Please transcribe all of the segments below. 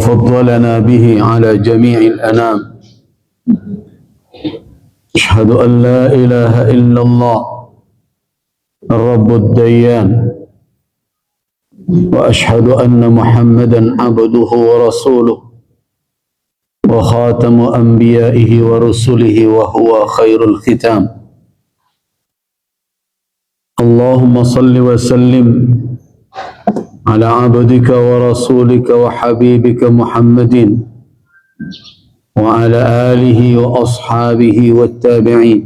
وفضلنا به على جميع الأنام. أشهد أن لا إله إلا الله الرب الديان، وأشهد أن محمدا عبده ورسوله وخاتم أنبيائه ورسله وهو خير الختام. اللهم صل وسلم على عبدك ورسولك وحبيبك محمد وعلى آله وأصحابه والتابعين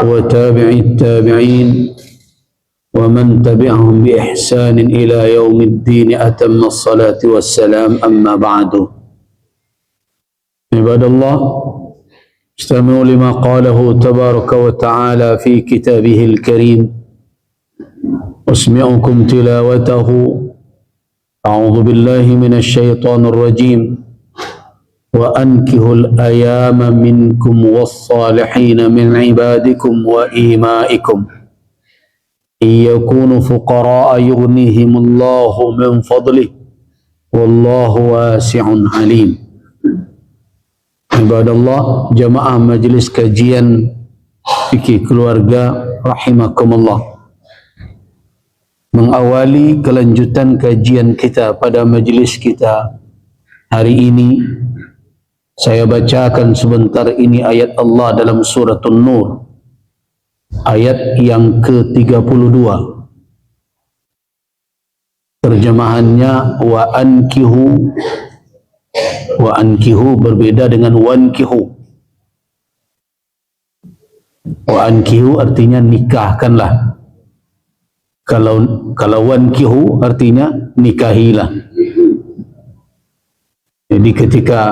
وتابع التابعين ومن تبعهم بإحسان إلى يوم الدين. أتم الصلاة والسلام. أما بعد، عباد الله، استمعوا لما قاله تبارك وتعالى في كتابه الكريم، أسمعكم تلاوته. أعوذ بالله من الشيطان الرجيم. وأنكحوا الأيام منكم والصالحين من عبادكم وإمائكم إن يكونوا فقراء يغنيهم الله من فضله والله واسع عليم. Ibadallah, jamaah majlis kajian fikih keluarga rahimakumullah, mengawali kelanjutan kajian kita pada majlis kita hari ini, saya bacakan sebentar ini ayat Allah dalam surah An-Nur, ayat yang ke-32. Terjemahannya wa ankihu. Wa ankihu berbeda dengan wankihu. Wa ankihu artinya nikahkanlah. Kalau wankihu artinya nikahilah. Jadi ketika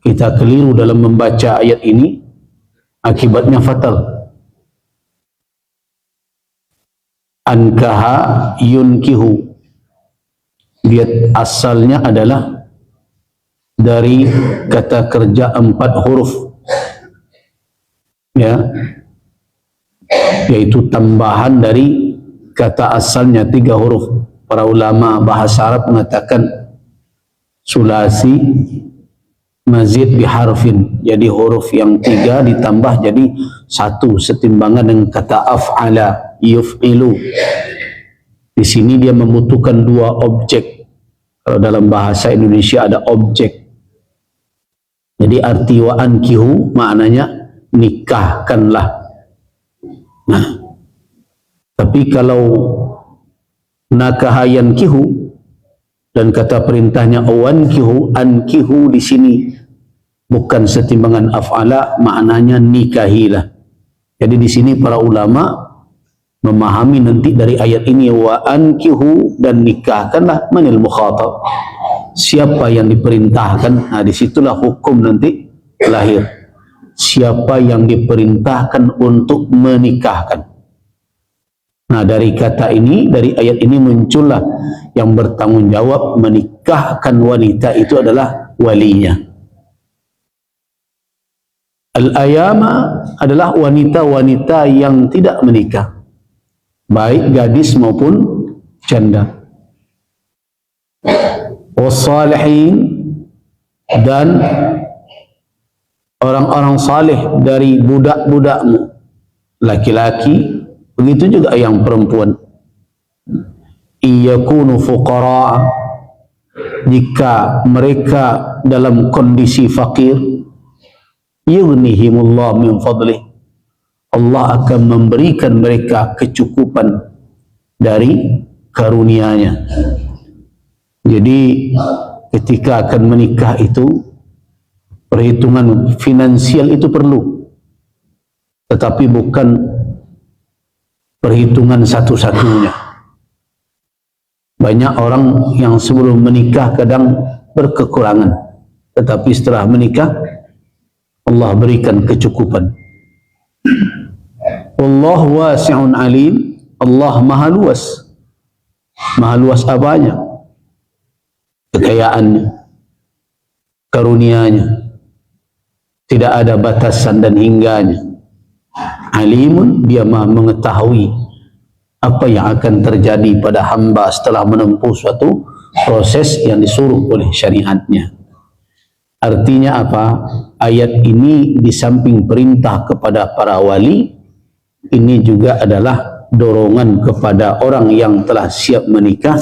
kita keliru dalam membaca ayat ini, akibatnya fatal. Ankaha yunkihu, dia asalnya adalah dari kata kerja 4 huruf, ya, yaitu tambahan dari kata asalnya 3 huruf. Para ulama bahasa Arab mengatakan sulasi mazid biharfin, jadi huruf yang 3 ditambah jadi 1, setimbangan dengan kata af'ala yuf'ilu. Di sini dia membutuhkan 2 objek. Kalau dalam bahasa Indonesia ada objek. Jadi arti wa ankihu maknanya nikahkanlah. Nah, tapi kalau nakaha yankihu dan kata perintahnya awankihu, ankihu di sini bukan setimbangan af'ala, maknanya nikahilah. Jadi di sini para ulama memahami nanti dari ayat ini wa ankihu dan nikahkanlah, manil mukhatab, siapa yang diperintahkan. Nah, disitulah hukum nanti lahir. Siapa yang diperintahkan untuk menikahkan. Nah, dari kata ini, dari ayat ini muncullah yang bertanggung jawab menikahkan wanita itu adalah walinya. Al-ayama adalah wanita-wanita yang tidak menikah, baik gadis maupun janda. Wassalihin, dan orang-orang saleh dari budak-budakmu laki-laki, begitu juga yang perempuan. Iyakunu fuqara, jika mereka dalam kondisi fakir, yughnihimullah min fadlih, Allah akan memberikan mereka kecukupan dari karunia-Nya. Jadi ketika akan menikah itu perhitungan finansial itu perlu, tetapi bukan perhitungan satu-satunya. Banyak orang yang sebelum menikah kadang berkekurangan, tetapi setelah menikah Allah berikan kecukupan. Wallahu wasi'un alim, Allah maha luas. Maha luas apanya? Kekayaannya, karunia-Nya, tidak ada batasan dan hingganya. Alimun, dia maha mengetahui apa yang akan terjadi pada hamba setelah menempuh suatu proses yang disuruh oleh syariatnya. Artinya apa? Ayat ini di samping perintah kepada para wali, ini juga adalah dorongan kepada orang yang telah siap menikah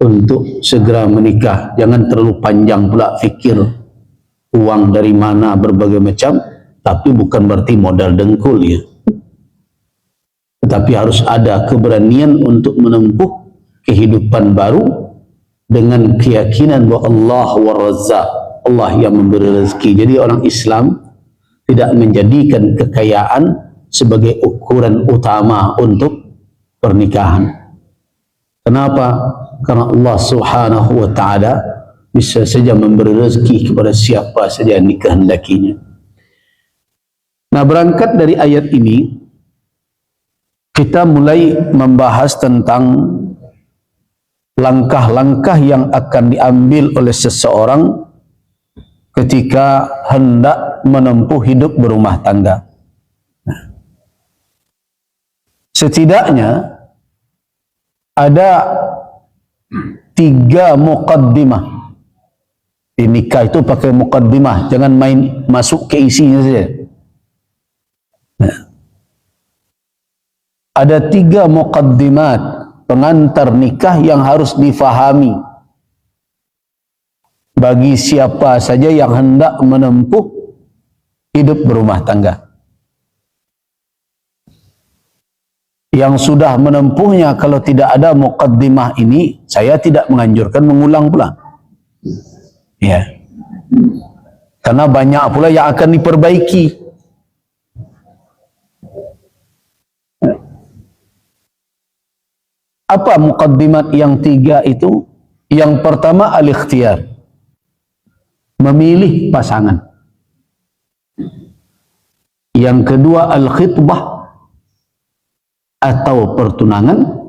untuk segera menikah. Jangan terlalu panjang pula fikir uang dari mana berbagai macam, tapi bukan berarti modal dengkul ya. Tetapi harus ada keberanian untuk menempuh kehidupan baru dengan keyakinan bahwa Allah war-Razzaq, Allah yang memberi rezeki. Jadi orang Islam tidak menjadikan kekayaan sebagai ukuran utama untuk pernikahan. Kenapa? Karena Allah Subhanahu wa taala bisa saja memberi rezeki kepada siapa saja yang dikehendakinya. Nah, berangkat dari ayat ini kita mulai membahas tentang langkah-langkah yang akan diambil oleh seseorang ketika hendak menempuh hidup berumah tangga. Setidaknya ada 3 muqaddimah. Di nikah itu pakai muqaddimah, jangan main masuk ke isinya saja. Ada 3 muqaddimat pengantar nikah yang harus difahami bagi siapa saja yang hendak menempuh hidup berumah tangga. Yang sudah menempuhnya, kalau tidak ada muqaddimah ini, saya tidak menganjurkan mengulang pula. Ya. Karena banyak pula yang akan diperbaiki. Apa muqaddimat yang 3 itu? Yang pertama al-ikhtiyar, memilih pasangan. Yang kedua al-khitbah atau pertunangan,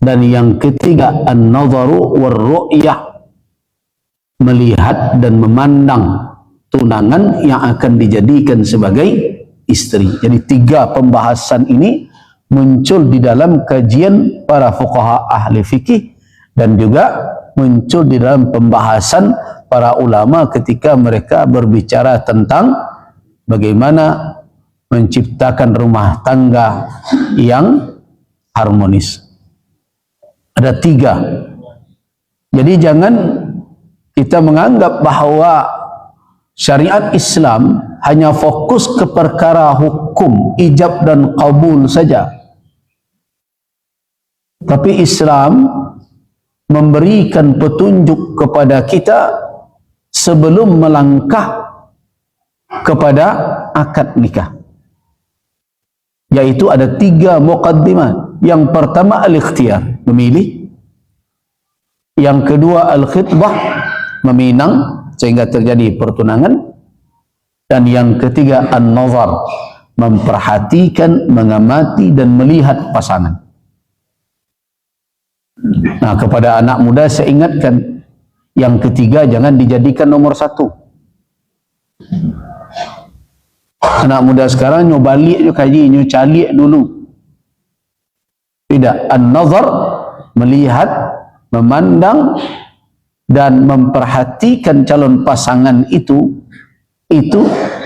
dan yang ketiga an-nadharu war-ru'yah, melihat dan memandang tunangan yang akan dijadikan sebagai istri. Jadi 3 pembahasan ini muncul di dalam kajian para fuqaha ahli fikih dan juga muncul di dalam pembahasan para ulama ketika mereka berbicara tentang bagaimana menciptakan rumah tangga yang harmonis. Ada 3. Jadi jangan kita menganggap bahawa syariat Islam hanya fokus ke perkara hukum ijab dan qabul saja. Tapi Islam memberikan petunjuk kepada kita sebelum melangkah kepada akad nikah. Yaitu ada 3 muqaddimat. Yang pertama al-ikhtiyar, memilih. Yang kedua al-khitbah, meminang sehingga terjadi pertunangan. Dan yang ketiga an-nazar, memperhatikan, mengamati dan melihat pasangan. Nah, kepada anak muda saya ingatkan, yang ketiga jangan dijadikan nomor 1. Anak muda sekarang nyobalik je kaji, nyocalik dulu. Tidak, an-nazar, melihat, memandang dan memperhatikan calon pasangan itu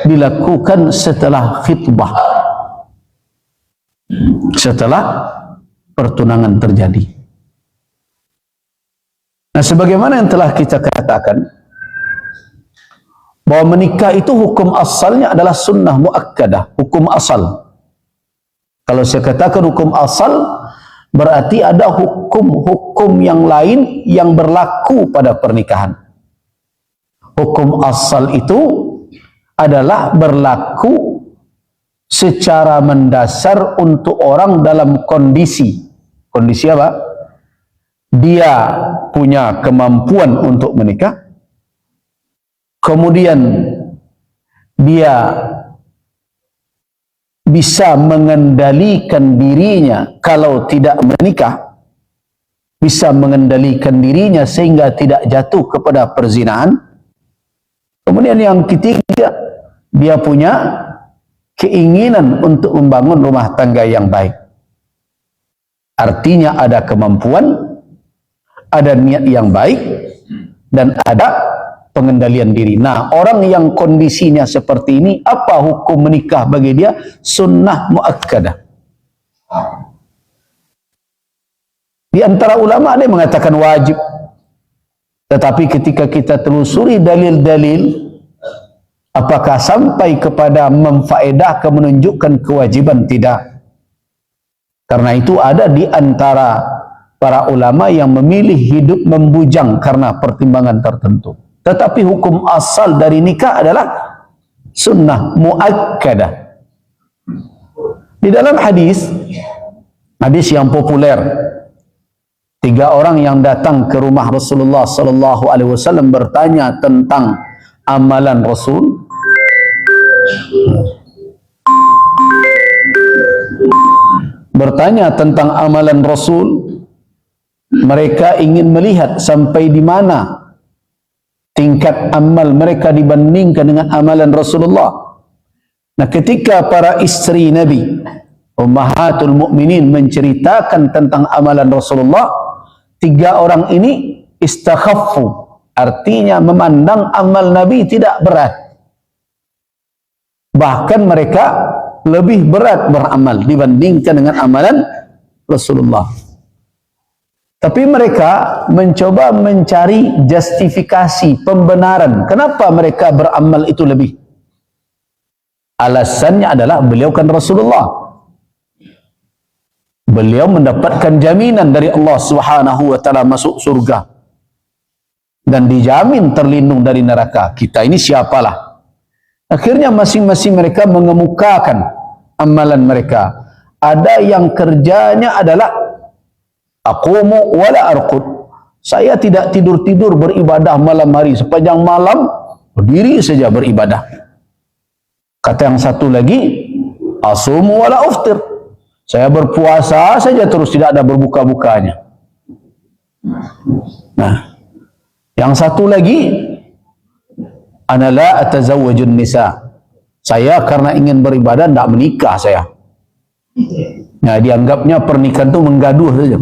dilakukan setelah khitbah, setelah pertunangan terjadi. Nah, sebagaimana yang telah kita katakan bahwa menikah itu hukum asalnya adalah sunnah muakkadah, hukum asal. Kalau saya katakan hukum asal, berarti ada hukum-hukum yang lain yang berlaku pada pernikahan. Hukum asal itu adalah berlaku secara mendasar untuk orang dalam kondisi apa? Dia punya kemampuan untuk menikah, kemudian dia bisa mengendalikan dirinya kalau tidak menikah, bisa mengendalikan dirinya sehingga tidak jatuh kepada perzinahan. Kemudian yang ketiga, dia punya keinginan untuk membangun rumah tangga yang baik. Artinya ada kemampuan, ada niat yang baik, dan ada pengendalian diri. Nah, orang yang kondisinya seperti ini, apa hukum menikah bagi dia? Sunnah muakkadah. Di antara ulama ada yang mengatakan wajib. Tetapi ketika kita telusuri dalil-dalil, apakah sampai kepada memfaedahkan, menunjukkan kewajiban? Tidak. Karena itu ada di antara para ulama yang memilih hidup membujang karena pertimbangan tertentu. Tetapi hukum asal dari nikah adalah sunnah muakkadah. Di dalam hadis yang populer, 3 orang yang datang ke rumah Rasulullah sallallahu alaihi wasallam bertanya tentang amalan Rasul. Bertanya tentang amalan Rasul. Mereka ingin melihat sampai di mana tingkat amal mereka dibandingkan dengan amalan Rasulullah. Nah, ketika para istri Nabi, Ummahatul Mukminin, menceritakan tentang amalan Rasulullah, 3 orang ini istakhaffu, artinya memandang amal Nabi tidak berat. Bahkan mereka lebih berat beramal dibandingkan dengan amalan Rasulullah. Tapi mereka mencoba mencari justifikasi, pembenaran. Kenapa mereka beramal itu lebih? Alasannya adalah beliau kan Rasulullah. Beliau mendapatkan jaminan dari Allah Subhanahu wa taala masuk surga. Dan dijamin terlindung dari neraka. Kita ini siapalah? Akhirnya masing-masing mereka mengemukakan amalan mereka. Ada yang kerjanya adalah aqumu wala arqud. Saya tidak tidur-tidur beribadah malam hari, sepanjang malam berdiri saja beribadah. Kata yang satu lagi, asumu wala uftir. Saya berpuasa saja terus, tidak ada berbuka-bukanya. Nah, yang satu lagi, ana la atazawwajun nisa. Saya karena ingin beribadah tidak menikah saya. Nah, dianggapnya pernikahan itu menggaduh saja.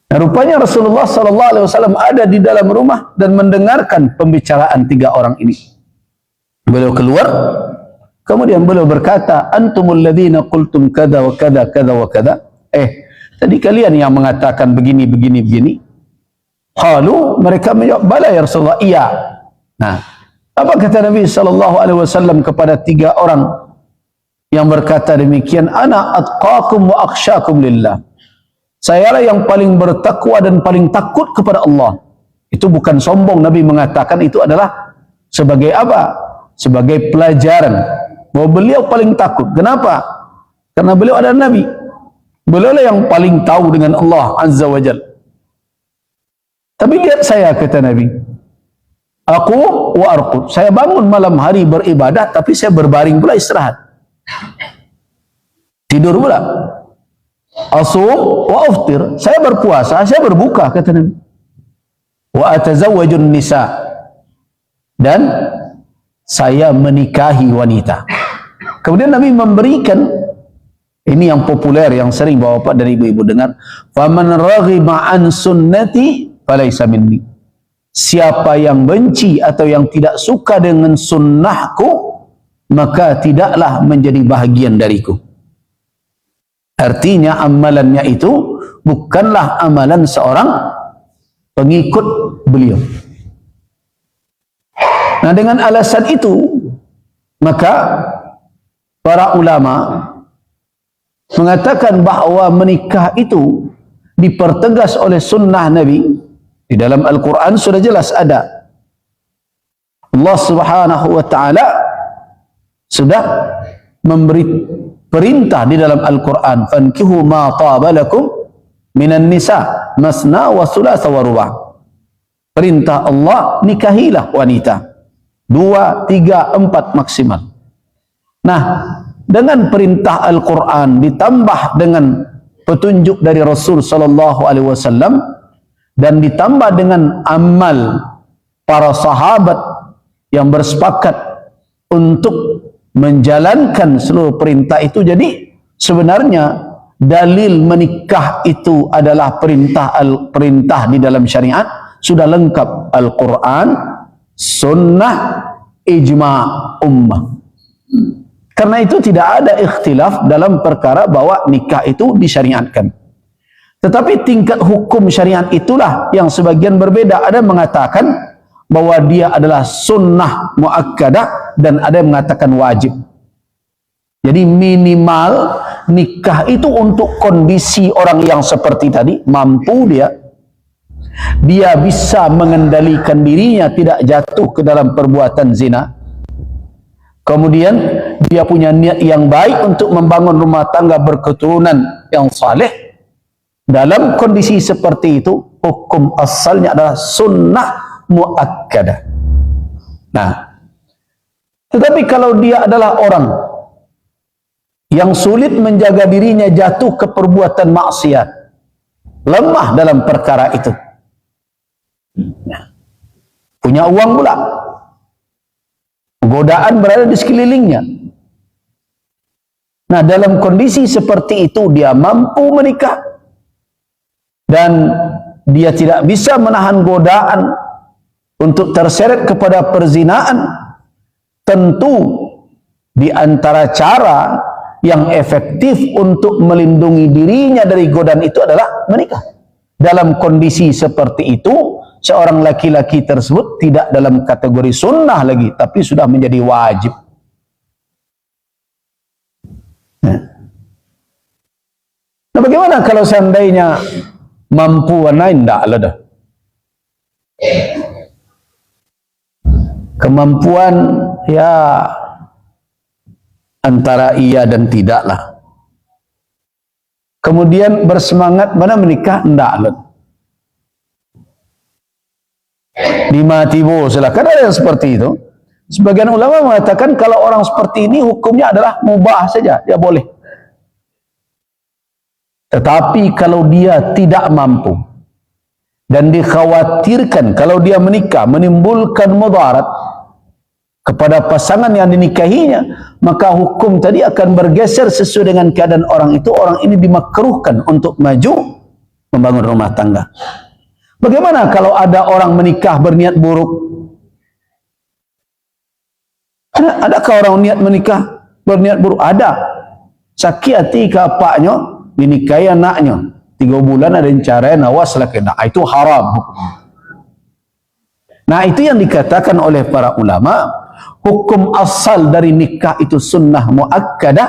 Nah, rupanya Rasulullah sallallahu alaihi wasallam ada di dalam rumah dan mendengarkan pembicaraan 3 orang ini. Beliau keluar, kemudian beliau berkata, antumul ladzina qultum kada wa kada kada wa kada. Tadi kalian yang mengatakan begini begini begini. Qalu, mereka menjawab, bala ya Rasulullah, iya. Nah, apa kata Nabi sallallahu alaihi wasallam kepada 3 orang yang berkata demikian? Ana atqakum wa akhsyakum lillah. Sayalah yang paling bertakwa dan paling takut kepada Allah. Itu bukan sombong. Nabi mengatakan itu adalah sebagai apa? Sebagai pelajaran bahwa beliau paling takut. Kenapa? Karena beliau adalah Nabi. Beliau lah yang paling tahu dengan Allah Azza wa Jalla. Tapi lihat saya, kata Nabi, aku wa arqud. Saya bangun malam hari beribadah, tapi saya berbaring pula, istirahat. Tidur pula. Asum wa uftir. Saya berpuasa, saya berbuka, kata Nabi. Wa atazawwajun nisa. Dan saya menikahi wanita. Kemudian Nabi memberikan, ini yang populer, yang sering bapak dan ibu-ibu dengar, faman raghiba an sunnati falaysa minni. Siapa yang benci atau yang tidak suka dengan sunnahku, maka tidaklah menjadi bahagian dariku. Artinya amalannya itu bukanlah amalan seorang pengikut beliau. Nah, dengan alasan itu, maka para ulama mengatakan bahawa menikah itu dipertegas oleh sunnah Nabi. Di dalam Al-Quran sudah jelas ada. Allah Subhanahu wa ta'ala sudah memberi perintah di dalam Al-Quran, fankihu ma taba lakum minan nisa masna wa thulatha wa ruba'. Perintah Allah, nikahilah wanita 2, 3, 4 maksimal. Nah, dengan perintah Al-Quran ditambah dengan petunjuk dari Rasul sallallahu alaihi wasallam dan ditambah dengan amal para sahabat yang bersepakat untuk menjalankan seluruh perintah itu, jadi sebenarnya dalil menikah itu adalah perintah di dalam syariat, sudah lengkap Al-Quran, sunnah, ijma' ummah. Karena itu tidak ada ikhtilaf dalam perkara bahwa nikah itu disyariatkan. Tetapi tingkat hukum syariat itulah yang sebagian berbeda. Ada yang mengatakan bahwa dia adalah sunnah muakkadah dan ada yang mengatakan wajib. Jadi minimal nikah itu untuk kondisi orang yang seperti tadi, mampu dia bisa mengendalikan dirinya tidak jatuh ke dalam perbuatan zina. Kemudian dia punya niat yang baik untuk membangun rumah tangga berketurunan yang saleh. Dalam kondisi seperti itu, hukum asalnya adalah sunnah muakkadah. Nah, tetapi kalau dia adalah orang yang sulit menjaga dirinya jatuh ke perbuatan maksiat, lemah dalam perkara itu, punya uang pula, godaan berada di sekelilingnya. Nah, dalam kondisi seperti itu dia mampu menikah dan dia tidak bisa menahan godaan untuk terseret kepada perzinaan. Tentu di antara cara yang efektif untuk melindungi dirinya dari godaan itu adalah menikah. Dalam kondisi seperti itu, seorang laki-laki tersebut tidak dalam kategori sunnah lagi, tapi sudah menjadi wajib. Nah, bagaimana kalau seandainya mampu lain? Tidak ada. Kemampuan ya antara iya dan tidaklah. Kemudian bersemangat mana menikah? Tidak ada. Dimatibo silakan, ada yang seperti itu. Sebagian ulama mengatakan kalau orang seperti ini hukumnya adalah mubah saja, dia boleh. Tetapi kalau dia tidak mampu dan dikhawatirkan kalau dia menikah menimbulkan mudarat kepada pasangan yang dinikahinya, maka hukum tadi akan bergeser sesuai dengan keadaan orang itu. Orang ini dimakruhkan untuk maju membangun rumah tangga. Bagaimana kalau ada orang menikah berniat buruk? Adakah orang niat menikah berniat buruk? Ada. Sakit hati ke apaknya, dinikahi anaknya 3 bulan ada yang cerai, nawas lagi. Nah, itu haram. Nah, itu yang dikatakan oleh para ulama, hukum asal dari nikah itu sunnah muakkadah,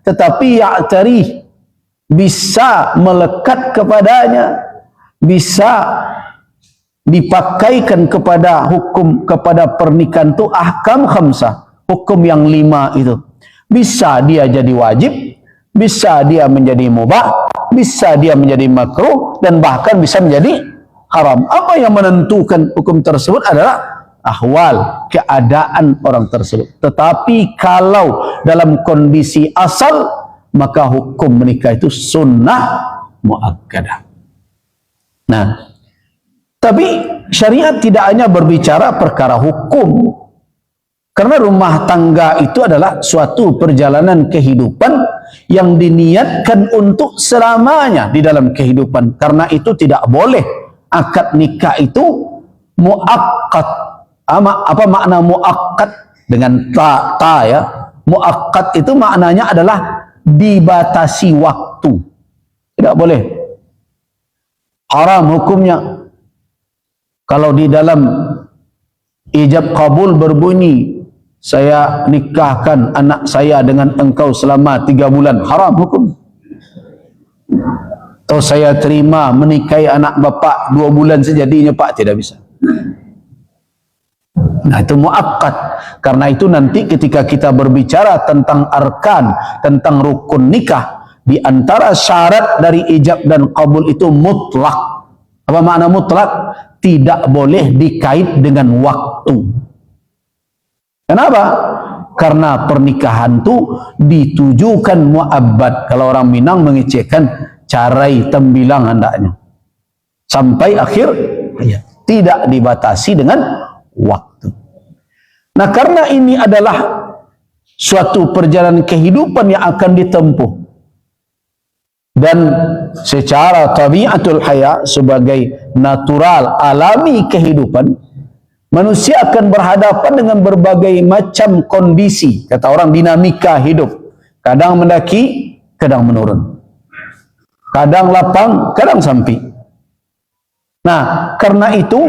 tetapi ya'tari, bisa melekat kepadanya, bisa dipakaikan kepada hukum, kepada pernikahan itu ahkam khamsah, hukum yang 5 itu. Bisa dia jadi wajib, bisa dia menjadi mubah, bisa dia menjadi makruh, dan bahkan bisa menjadi haram. Apa yang menentukan hukum tersebut adalah ahwal, keadaan orang tersebut. Tetapi kalau dalam kondisi asal, maka hukum menikah itu sunnah muakkadah. Nah, tapi syariat tidak hanya berbicara perkara hukum, karena rumah tangga itu adalah suatu perjalanan kehidupan yang diniatkan untuk selamanya di dalam kehidupan. Karena itu tidak boleh akad nikah itu muakkad. Apa makna muakkad? Dengan ta ya. Muakkad itu maknanya adalah dibatasi waktu. Tidak boleh. Haram hukumnya. Kalau di dalam ijab kabul berbunyi, saya nikahkan anak saya dengan engkau selama 3 bulan, haram hukum. Atau saya terima menikahi anak bapak 2 bulan sejadinya pak, tidak bisa. Nah, itu muakkad. Karena itu nanti ketika kita berbicara tentang arkan, tentang rukun nikah, di antara syarat dari ijab dan kabul itu mutlak. Apa makna mutlak? Tidak boleh dikait dengan waktu. Kenapa? Karena pernikahan itu ditujukan mu'abbad. Kalau orang Minang mengecekkan carai tembilang hendaknya sampai akhir hayat, tidak dibatasi dengan waktu. Nah, karena ini adalah suatu perjalanan kehidupan yang akan ditempuh, Dan secara tabiatul haya, sebagai natural alami kehidupan, manusia akan berhadapan dengan berbagai macam kondisi, kata orang dinamika hidup, kadang mendaki, kadang menurun, kadang lapang, kadang sampi. Nah, karena itu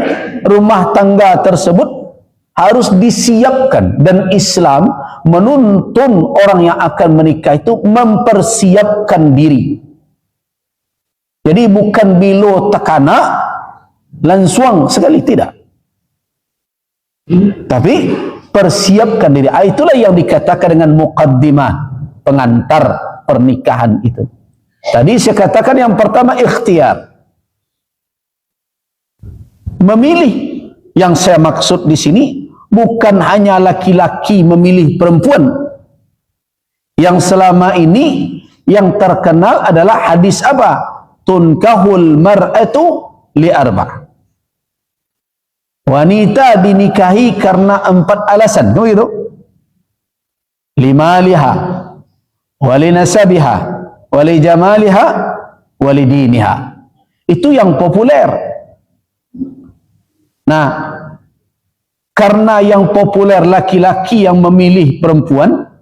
rumah tangga tersebut harus disiapkan, dan Islam menuntun orang yang akan menikah itu mempersiapkan diri. Jadi bukan bilo tekana langsung sekali, tidak, tapi persiapkan diri. Itulah yang dikatakan dengan muqaddimah, pengantar pernikahan itu. Tadi saya katakan yang pertama ikhtiar, memilih. Yang saya maksud di sini bukan hanya laki-laki memilih perempuan. Yang selama ini yang terkenal adalah hadis apa? Tunkahul mar'atu li arba'. Wanita dinikahi karena 4 alasan. Begitu? Limaliha, walinasabiha, walijamaliha, walidiniha. Itu yang populer. Nah, karena yang populer laki-laki yang memilih perempuan,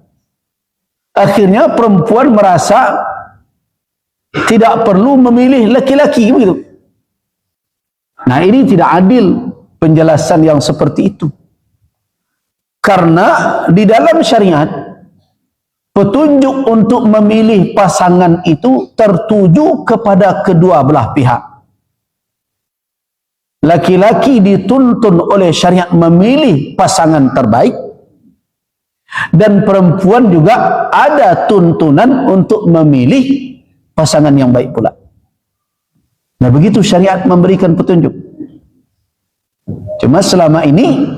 akhirnya perempuan merasa tidak perlu memilih laki-laki, begitu. Nah, ini tidak adil penjelasan yang seperti itu. Karena di dalam syariat, petunjuk untuk memilih pasangan itu tertuju kepada kedua belah pihak. Laki-laki dituntun oleh syariat memilih pasangan terbaik, dan perempuan juga ada tuntunan untuk memilih pasangan yang baik pula. Nah, begitu syariat memberikan petunjuk. Cuma selama ini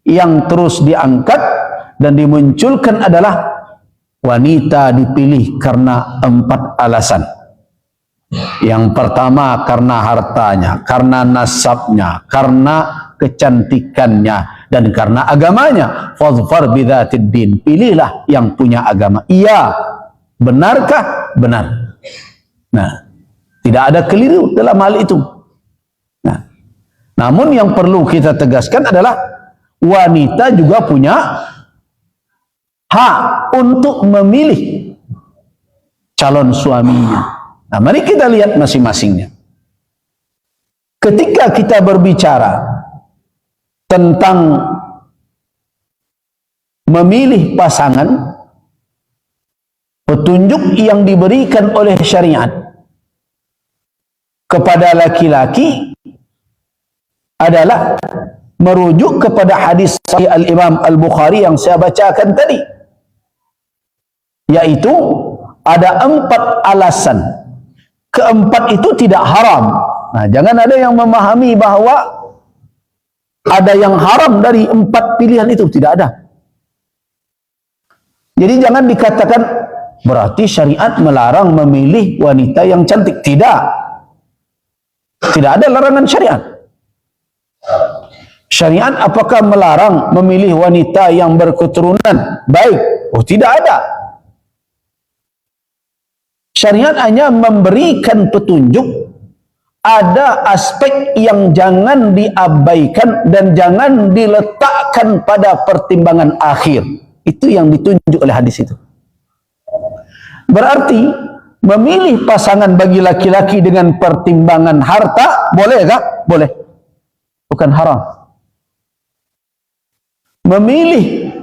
yang terus diangkat dan dimunculkan adalah wanita dipilih karena 4 alasan. Yang pertama karena hartanya, karena nasabnya, karena kecantikannya, dan karena agamanya. Fadhfar bidzatid din, pilihlah yang punya agama. Iya, benarkah? Benar. Nah, tidak ada keliru dalam hal itu. Nah, namun yang perlu kita tegaskan adalah wanita juga punya hak untuk memilih calon suaminya. Nah, mari kita lihat masing-masingnya. Ketika kita berbicara tentang memilih pasangan, petunjuk yang diberikan oleh syariat kepada laki-laki adalah merujuk kepada hadis sahih Al-Imam Al-Bukhari yang saya bacakan tadi, yaitu ada 4 alasan. Keempat itu tidak haram. Nah, jangan ada yang memahami bahwa ada yang haram dari 4 pilihan itu. Tidak ada. Jadi jangan dikatakan berarti syariat melarang memilih wanita yang cantik. Tidak. Tidak ada larangan syariat. Syariat apakah melarang memilih wanita yang berketurunan baik? Oh, tidak ada. Syariat hanya memberikan petunjuk, ada aspek yang jangan diabaikan dan jangan diletakkan pada pertimbangan akhir. Itu yang ditunjuk oleh hadis itu. Berarti memilih pasangan bagi laki-laki dengan pertimbangan harta boleh tak? Boleh. Bukan haram. Memilih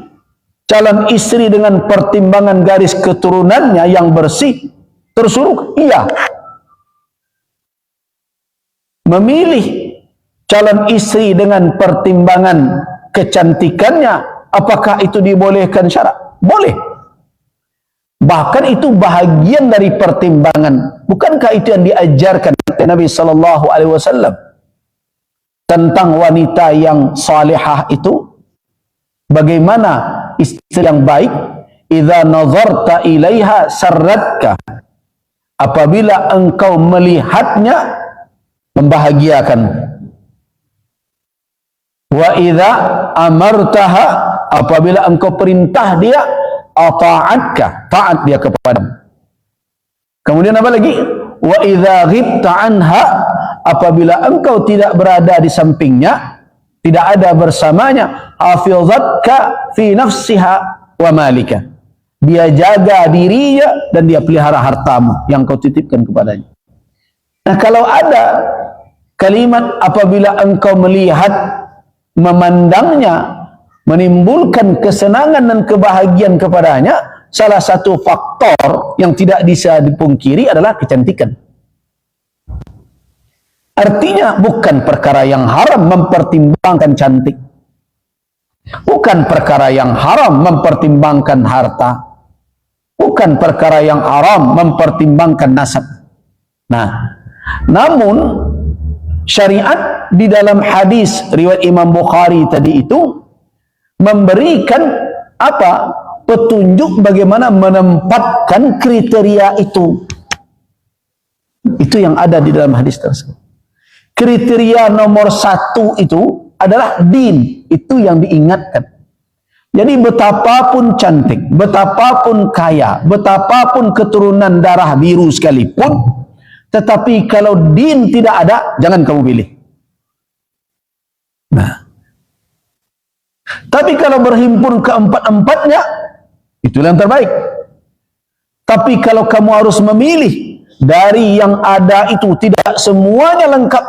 calon istri dengan pertimbangan garis keturunannya yang bersih tersuruh? Iya. Memilih calon istri dengan pertimbangan kecantikannya, apakah itu dibolehkan syarak? Boleh. Bahkan itu bahagian dari pertimbangan. Bukankah itu yang diajarkan oleh Nabi SAW tentang wanita yang salihah itu? Bagaimana istri yang baik? Idza nazarta ilaiha sarratka. Apabila engkau melihatnya, membahagiakanmu. Wa idza amartaha, apabila engkau perintah dia, ata'atka, taat dia kepadamu. Kemudian apa lagi? Wa idza ghibta anha, apabila engkau tidak berada di sampingnya, tidak ada bersamanya, hafizatka fi nafsiha wa malika, dia jaga dirinya dan dia pelihara hartamu yang kau titipkan kepadanya. Nah, kalau ada kalimat apabila engkau melihat, memandangnya, menimbulkan kesenangan dan kebahagiaan kepadanya, salah satu faktor yang tidak bisa dipungkiri adalah kecantikan. Artinya bukan perkara yang haram mempertimbangkan cantik, bukan perkara yang haram mempertimbangkan harta, bukan perkara yang haram mempertimbangkan nasab. Nah, namun syariat di dalam hadis riwayat Imam Bukhari tadi itu memberikan apa? Petunjuk bagaimana menempatkan kriteria itu. Itu yang ada di dalam hadis tersebut. Kriteria nomor 1 itu adalah din. Itu yang diingatkan. Jadi betapapun cantik, betapapun kaya, betapapun keturunan darah biru sekalipun, tetapi kalau din tidak ada, jangan kamu pilih. Nah, tapi kalau berhimpun keempat-empatnya, itulah yang terbaik. Tapi kalau kamu harus memilih dari yang ada itu tidak semuanya lengkap,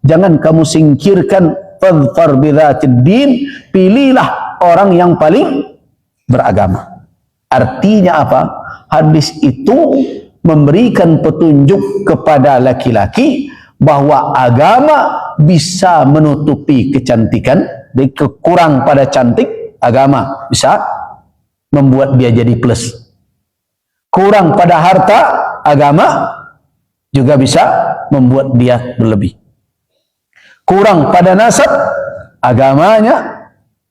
jangan kamu singkirkan. Fadhfar bidzatid din, pilihlah orang yang paling beragama. Artinya apa? Hadis itu memberikan petunjuk kepada laki-laki bahwa agama bisa menutupi kecantikan. Jadi kekurang pada cantik, agama bisa membuat dia jadi plus. Kurang pada harta, agama juga bisa membuat dia berlebih. Kurang pada nasab, agamanya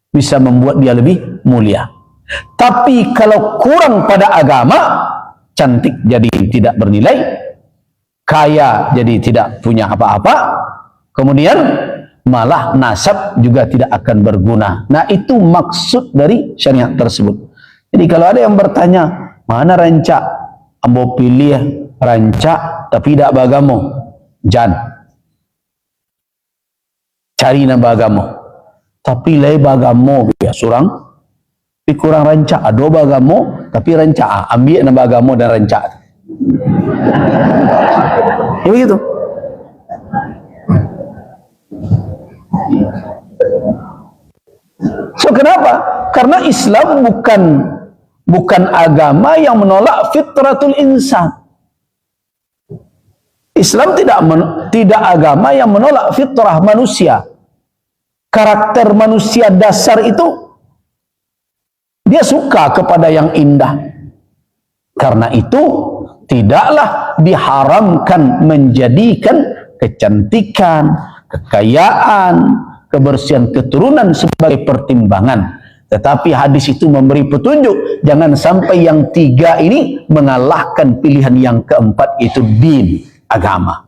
bisa membuat dia lebih mulia. Tapi kalau kurang pada agama, cantik jadi tidak bernilai, kaya jadi tidak punya apa-apa, kemudian malah nasab juga tidak akan berguna. Nah, itu maksud dari syariat tersebut. Jadi kalau ada yang bertanya, mana rancak? Ambo pilih rancak tapi tidak bagamo. Jan. Cari na bagamo. Tapi lai bagamo ya surang. Tapi kurang rancak. Ado bagamo tapi rancak. Ambil na bagamo dan rancak. Ya begitu. So kenapa? Karena Islam bukan agama yang menolak fitratul insan. Islam tidak agama yang menolak fitrah manusia. Karakter manusia dasar itu dia suka kepada yang indah. Karena itu tidaklah diharamkan menjadikan kecantikan, kekayaan, kebersihan keturunan sebagai pertimbangan. Tetapi hadis itu memberi petunjuk, jangan sampai yang 3 ini mengalahkan pilihan yang keempat, itu din, agama.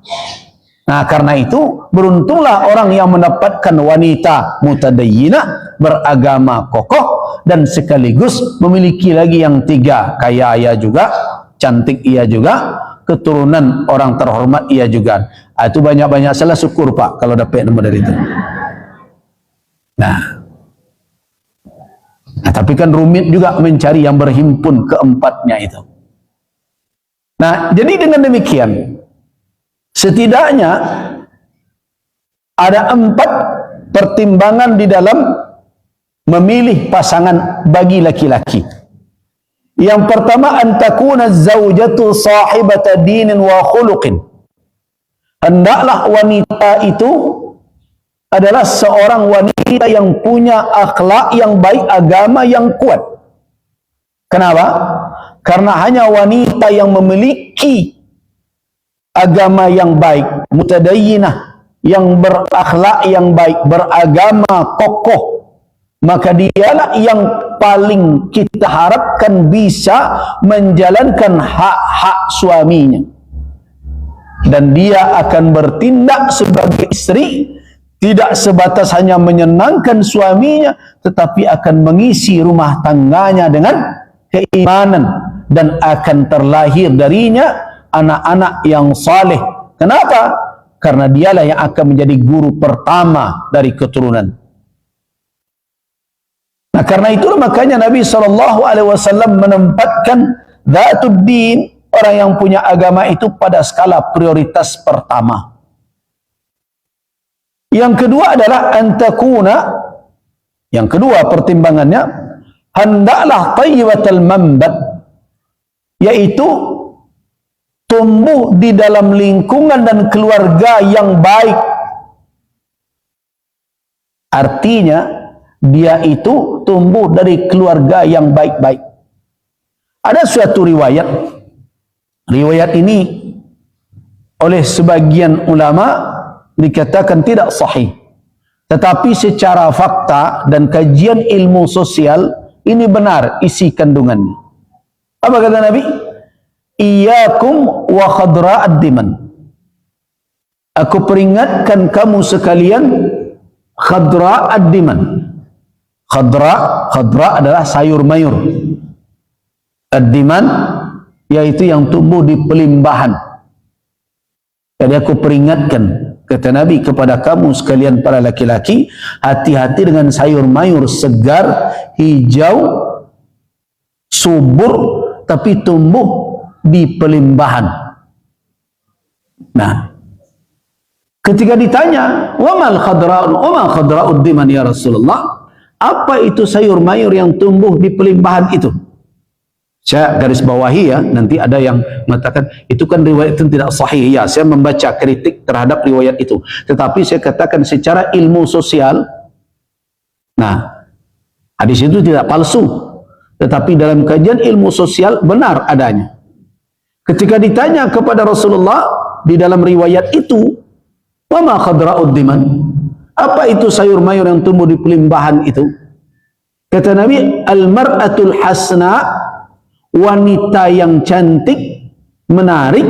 Nah, karena itu beruntunglah orang yang mendapatkan wanita mutadayyinah, beragama kokoh, dan sekaligus memiliki lagi yang 3, kaya ia juga, cantik ia juga, keturunan orang terhormat ia juga. Itu banyak-banyak salah syukur Pak kalau dapat nomor dari itu. Nah, tapi kan rumit juga mencari yang berhimpun keempatnya itu. Nah, jadi dengan demikian, setidaknya ada 4 pertimbangan di dalam memilih pasangan bagi laki-laki. Yang pertama, antakuna zaujatu sahibata dinin wa khuluqin. Hendaklah wanita itu adalah seorang wanita yang punya akhlak yang baik, agama yang kuat. Kenapa? Karena hanya wanita yang memiliki agama yang baik, mutadayyinah, yang berakhlak yang baik, beragama kokoh, maka dialah yang paling kita harapkan bisa menjalankan hak-hak suaminya. Dan dia akan bertindak sebagai istri, tidak sebatas hanya menyenangkan suaminya, tetapi akan mengisi rumah tangganya dengan keimanan, dan akan terlahir darinya anak-anak yang saleh. Kenapa? Karena dialah yang akan menjadi guru pertama dari keturunan. Nah, karena itulah makanya Nabi SAW menempatkan Dhatud Din, orang yang punya agama itu, pada skala prioritas pertama. Yang kedua adalah antakuna, yang kedua pertimbangannya, hendaklah tayyibatul manbat, yaitu tumbuh di dalam lingkungan dan keluarga yang baik. Artinya dia itu tumbuh dari keluarga yang baik-baik. Ada suatu riwayat, riwayat ini oleh sebagian ulama dikatakan tidak sahih, tetapi secara fakta dan kajian ilmu sosial ini benar isi kandungannya. Apa kata Nabi? Iyyakum wa khadra'ad diman. Aku peringatkan kamu sekalian khadra'ad diman. Khadra adalah sayur mayur. Ad-diman yaitu yang tumbuh di pelimbahan. Jadi aku peringatkan, kata Nabi, kepada kamu sekalian para laki-laki, hati-hati dengan sayur mayur segar, hijau, subur, tapi tumbuh di pelimbahan. Nah, ketika ditanya, wa mal khadra'ud diman ya Rasulullah, apa itu sayur mayur yang tumbuh di pelimbahan itu? Saya garis bawahi ya, nanti ada yang mengatakan itu kan riwayat itu tidak sahih. Ya, saya membaca kritik terhadap riwayat itu, tetapi saya katakan secara ilmu sosial, nah, hadis itu tidak palsu, tetapi dalam kajian ilmu sosial benar adanya. Ketika ditanya kepada Rasulullah di dalam riwayat itu, wa ma khadra'ud diman, apa itu sayur mayur yang tumbuh di pelimbahan itu? Kata Nabi, al-mar'atul hasna, wanita yang cantik, menarik,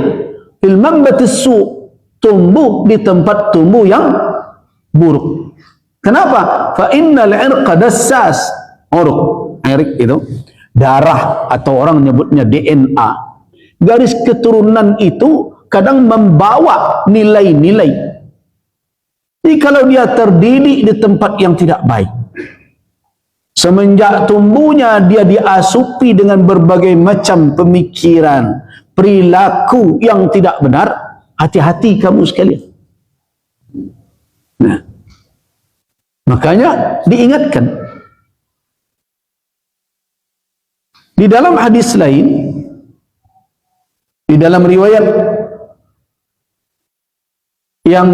fil manbatis su, tumbuh di tempat tumbuh yang buruk. Kenapa? Fa innal 'irqa dassas. Irq itu darah, atau orang menyebutnya DNA. Garis keturunan itu kadang membawa nilai-nilai. Jadi kalau dia terdidik di tempat yang tidak baik, semenjak tumbuhnya dia diasupi dengan berbagai macam pemikiran, perilaku yang tidak benar, hati-hati kamu sekalian. Nah, makanya diingatkan. Di dalam hadis lain, di dalam riwayat yang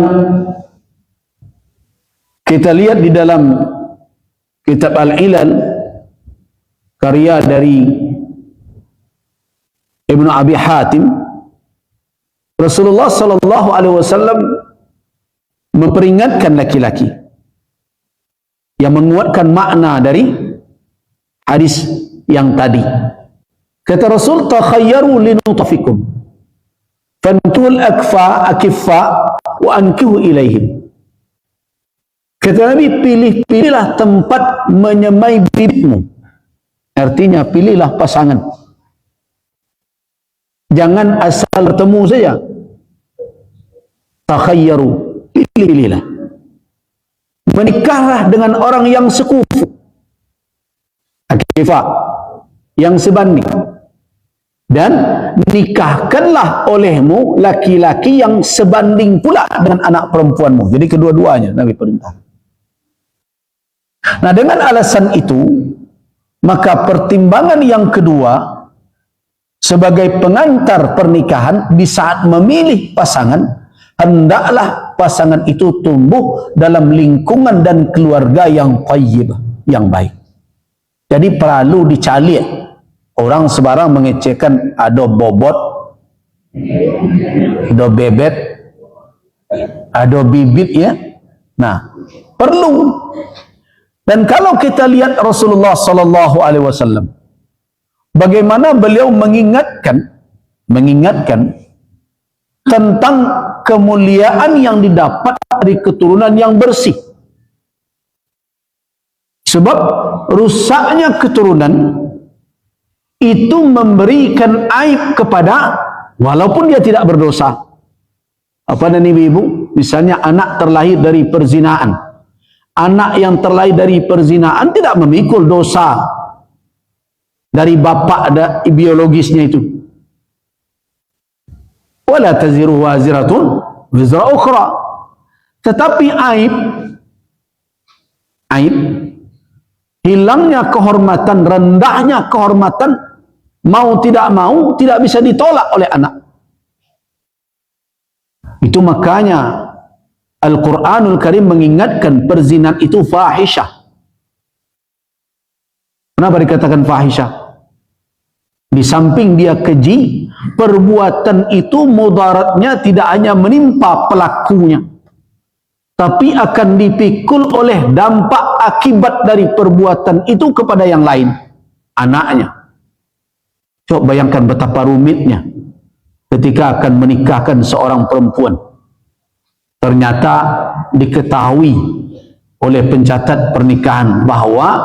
kita lihat di dalam kitab Al-Ilal, karya dari Ibnu Abi Hatim, Rasulullah sallallahu alaihi wasallam memperingatkan laki-laki yang menguatkan makna dari hadis yang tadi. Kata Rasul, takhayyaru linutafikum fantul akiffa wa ankihu ilaihim. Kata Nabi, pilih-pilihlah tempat menyemai bibitmu. Artinya pilihlah pasangan. Jangan asal bertemu saja. Takhayyaru, pilih-pilihlah. Menikahlah dengan orang yang sekufu, akifah, yang sebanding. Dan nikahkanlah olehmu laki-laki yang sebanding pula dengan anak perempuanmu. Jadi kedua-duanya Nabi perintah. Nah, dengan alasan itu, maka pertimbangan yang kedua sebagai pengantar pernikahan di saat memilih pasangan, hendaklah pasangan itu tumbuh dalam lingkungan dan keluarga yang thayyib, yang baik. Jadi perlu dicari. Orang sebarang mengecekkan ada bobot, ada bebet, ada bibit ya. Nah, perlu. Dan kalau kita lihat Rasulullah sallallahu alaihi wasallam, bagaimana beliau mengingatkan tentang kemuliaan yang didapat dari keturunan yang bersih. Sebab rusaknya keturunan itu memberikan aib kepada walaupun dia tidak berdosa. Apa dan ibu-ibu? Misalnya anak terlahir dari perzinaan. Anak yang terlahir dari perzinaan tidak memikul dosa dari bapa biologisnya itu. Wala taziru waziratun wizra ukhra. Tetapi aib, hilangnya kehormatan, rendahnya kehormatan, mau tidak mau tidak bisa ditolak oleh anak. Itu makanya Al-Quranul Karim mengingatkan perzinahan itu fahisyah. Kenapa dikatakan fahisyah? Di samping dia keji, perbuatan itu mudaratnya tidak hanya menimpa pelakunya, tapi akan dipikul oleh dampak akibat dari perbuatan itu kepada yang lain, anaknya. Coba bayangkan betapa rumitnya ketika akan menikahkan seorang perempuan. Ternyata diketahui oleh pencatat pernikahan bahawa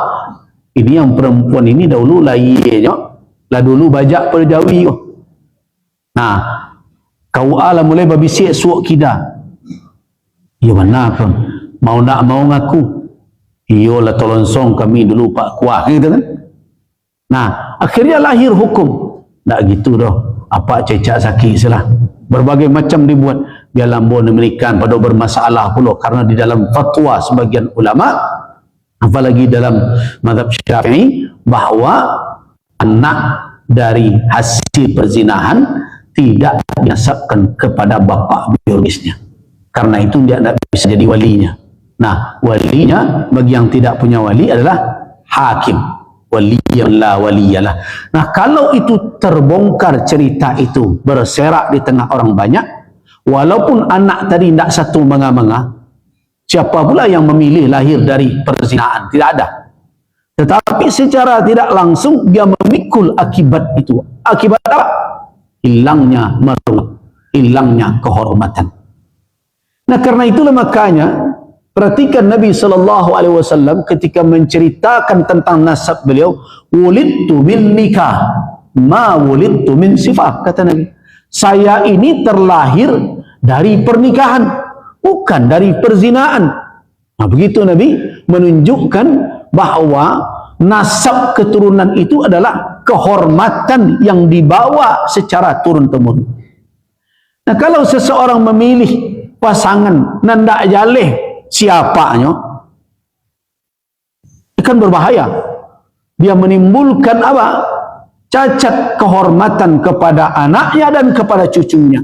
ini yang perempuan ini dahulu lah dulu bajak perjawi. Nah, kau ala mulai babisik suak kita. Ya mana pun mau nak mau ngaku. Iyalah tolonsong kami dulu Pak Kuah gitu kan. Nah, akhirnya lahir hukum. Tak gitu dah. Apa cecak sakit salah. Berbagai macam dibuat. Biar lambun memberikan pada bermasalah pula. Karena di dalam fatwa sebagian ulama, apalagi dalam mazhab Syafi'i, bahawa anak dari hasil perzinahan tidak dinasabkan kepada bapa biologisnya. Karena itu dia tidak bisa jadi walinya. Nah, walinya bagi yang tidak punya wali adalah hakim. Waliyan la waliyalah. Nah, kalau itu terbongkar cerita itu berserak di tengah orang banyak, walaupun anak tadi tidak satu mengah-mengah, siapa pula yang memilih lahir dari perzinahan? Tidak ada. Tetapi secara tidak langsung dia memikul akibat itu. Akibat apa? Hilangnya marwah, hilangnya kehormatan. Nah, karena itulah makanya perhatikan Nabi SAW ketika menceritakan tentang nasab beliau, wulidtu min nikah ma wulidtu min sifah, kata Nabi. Saya ini terlahir dari pernikahan, bukan dari perzinahan. Nah, begitu Nabi menunjukkan bahawa nasab keturunan itu adalah kehormatan yang dibawa secara turun-temurun. Nah, kalau seseorang memilih pasangan nanda jaleh siapanya, akan berbahaya. Dia menimbulkan apa? Cacat kehormatan kepada anaknya dan kepada cucunya.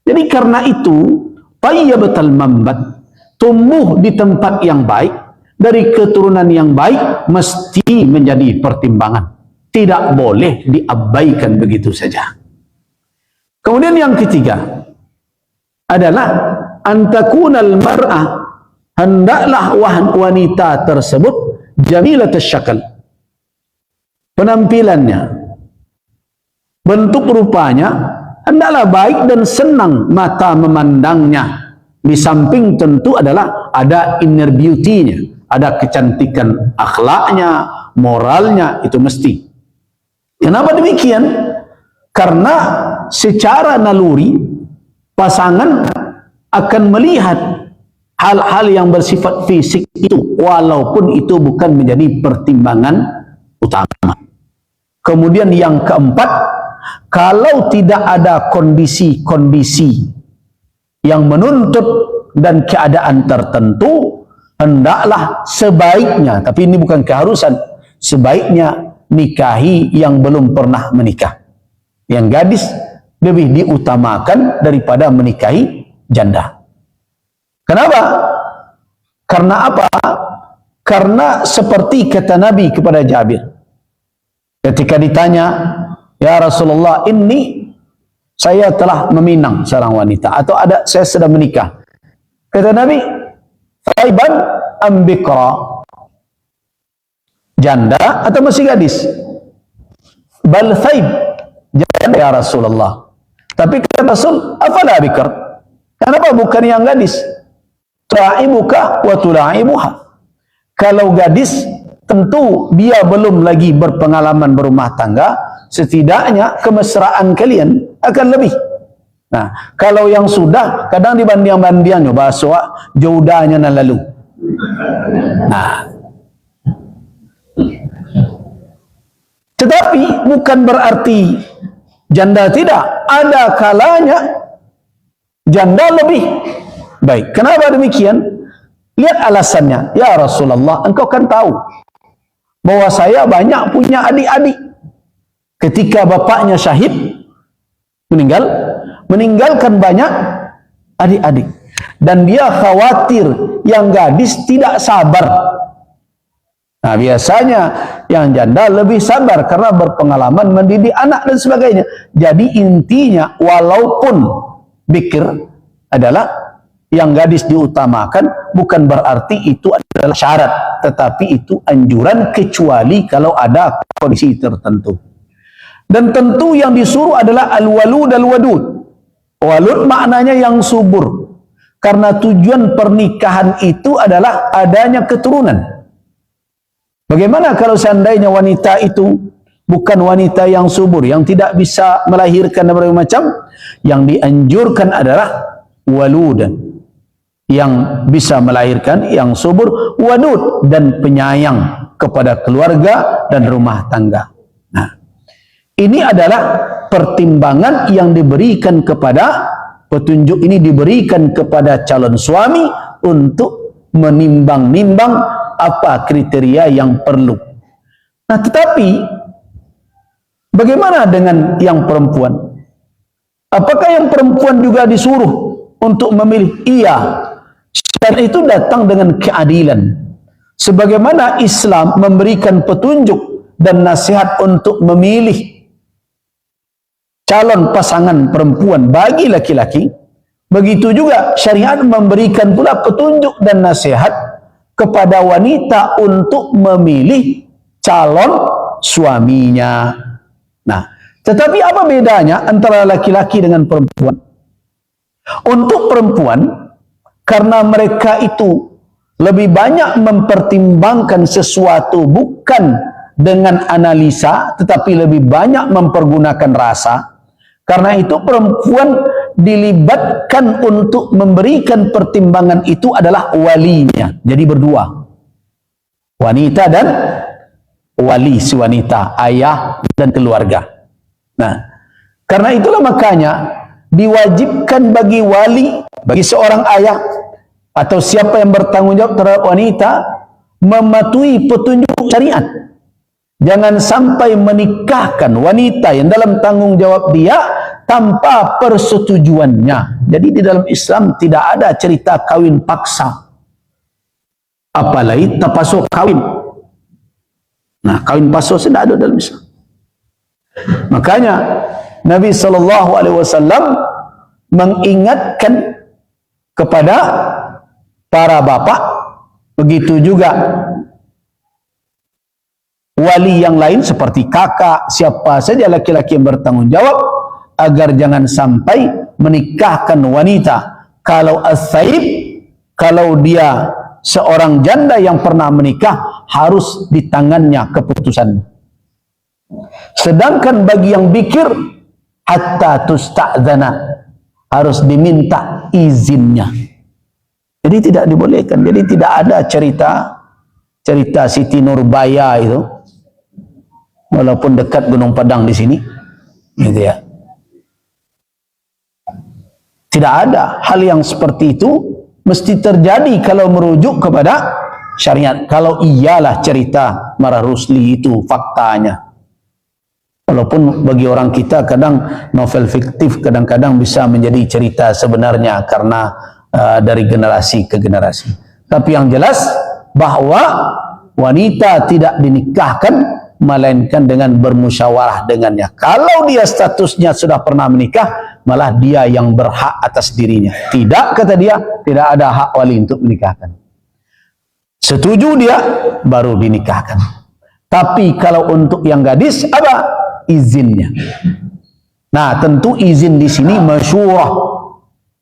Jadi karena itu, tayyibatul mambat, tumbuh di tempat yang baik, dari keturunan yang baik, mesti menjadi pertimbangan. Tidak boleh diabaikan begitu saja. Kemudian yang ketiga adalah antakunal mar'ah, hendaklah wanita tersebut jamilatus syakal, penampilannya, bentuk rupanya hendaklah baik dan senang mata memandangnya. Di samping tentu adalah ada inner beauty-nya, ada kecantikan akhlaknya, moralnya, itu mesti. Kenapa demikian? Karena secara naluri pasangan akan melihat hal-hal yang bersifat fisik itu, walaupun itu bukan menjadi pertimbangan utama. Kemudian yang keempat, kalau tidak ada kondisi-kondisi yang menuntut dan keadaan tertentu, hendaklah sebaiknya, tapi ini bukan keharusan, sebaiknya nikahi yang belum pernah menikah. Yang gadis lebih diutamakan daripada menikahi janda. Kenapa? Karena apa? Karena seperti kata Nabi kepada Jabir ketika ditanya, ya Rasulullah, ini saya telah meminang seorang wanita, atau saya sedang menikah. Kata Nabi, thaiban am bikra, janda atau masih gadis? Bal thaib, janda ya Rasulullah. Tapi kata Rasul, afala bikr, kenapa bukan yang gadis? Tula'ibuka wa tula'ibuha. Kalau gadis tentu dia belum lagi berpengalaman berumah tangga, setidaknya kemesraan kalian akan lebih. Nah, kalau yang sudah, kadang dibanding-bandingnya bahasa jodahnya na lalu. Nah, tetapi bukan berarti janda tidak. Ada kalanya janda lebih baik. Kenapa demikian? Lihat alasannya. Ya Rasulullah, engkau kan tahu bahwa saya banyak punya adik-adik. Ketika bapaknya syahid, meninggalkan banyak adik-adik. Dan dia khawatir yang gadis tidak sabar. Nah, biasanya yang janda lebih sabar karena berpengalaman mendidik anak dan sebagainya. Jadi intinya, walaupun bikir adalah yang gadis diutamakan, bukan berarti itu adalah syarat, tetapi itu anjuran kecuali kalau ada kondisi tertentu. Dan tentu yang disuruh adalah al-walud al-wadud. Walud maknanya yang subur, karena tujuan pernikahan itu adalah adanya keturunan. Bagaimana kalau seandainya wanita itu bukan wanita yang subur, yang tidak bisa melahirkan dan berbagai macam? Yang dianjurkan adalah waludan, yang bisa melahirkan, yang subur, wadud, dan penyayang kepada keluarga dan rumah tangga. Nah, ini adalah pertimbangan yang diberikan kepada, petunjuk ini diberikan kepada calon suami untuk menimbang-nimbang apa kriteria yang perlu. Nah, tetapi bagaimana dengan yang perempuan? Apakah yang perempuan juga disuruh untuk memilih? Iya. Dan itu datang dengan keadilan. Sebagaimana Islam memberikan petunjuk dan nasihat untuk memilih calon pasangan perempuan bagi laki-laki, begitu juga syariat memberikan pula petunjuk dan nasihat kepada wanita untuk memilih calon suaminya. Nah, tetapi apa bedanya antara laki-laki dengan perempuan? Untuk perempuan, karena mereka itu lebih banyak mempertimbangkan sesuatu bukan dengan analisa, tetapi lebih banyak mempergunakan rasa. Karena itu perempuan dilibatkan untuk memberikan pertimbangan itu adalah walinya. Jadi berdua, wanita dan wali si wanita, ayah dan keluarga. Nah, karena itulah makanya diwajibkan bagi wali, bagi seorang ayah atau siapa yang bertanggung jawab terhadap wanita, mematuhi petunjuk syariat. Jangan sampai menikahkan wanita yang dalam tanggung jawab dia tanpa persetujuannya. Jadi di dalam Islam tidak ada cerita kawin paksa, apalagi tapasuh kawin. Nah, kawin paksa tidak ada dalam Islam. Makanya Nabi SAW mengingatkan kepada para bapak, begitu juga wali yang lain seperti kakak, siapa saja laki-laki yang bertanggung jawab, agar jangan sampai menikahkan wanita kalau as-saib, kalau dia seorang janda yang pernah menikah, harus di tangannya keputusan. Sedangkan bagi yang bikir, hatta tusta'zana, harus diminta izinnya. Jadi tidak dibolehkan. Jadi tidak ada cerita Siti Nurbaya itu, walaupun dekat Gunung Padang di sini, gitu ya. Tidak ada hal yang seperti itu. Mesti terjadi kalau merujuk kepada syariat. Kalau iyalah cerita Marah Rusli itu faktanya. Walaupun bagi orang kita kadang novel fiktif kadang-kadang bisa menjadi cerita sebenarnya karena dari generasi ke generasi. Tapi yang jelas bahwa wanita tidak dinikahkan melainkan dengan bermusyawarah dengannya. Kalau dia statusnya sudah pernah menikah, malah dia yang berhak atas dirinya. Tidak, kata dia, tidak ada hak wali untuk menikahkan. Setuju dia, baru dinikahkan. Tapi kalau untuk yang gadis, apa? Izinnya. Nah, tentu izin di sini masyurah.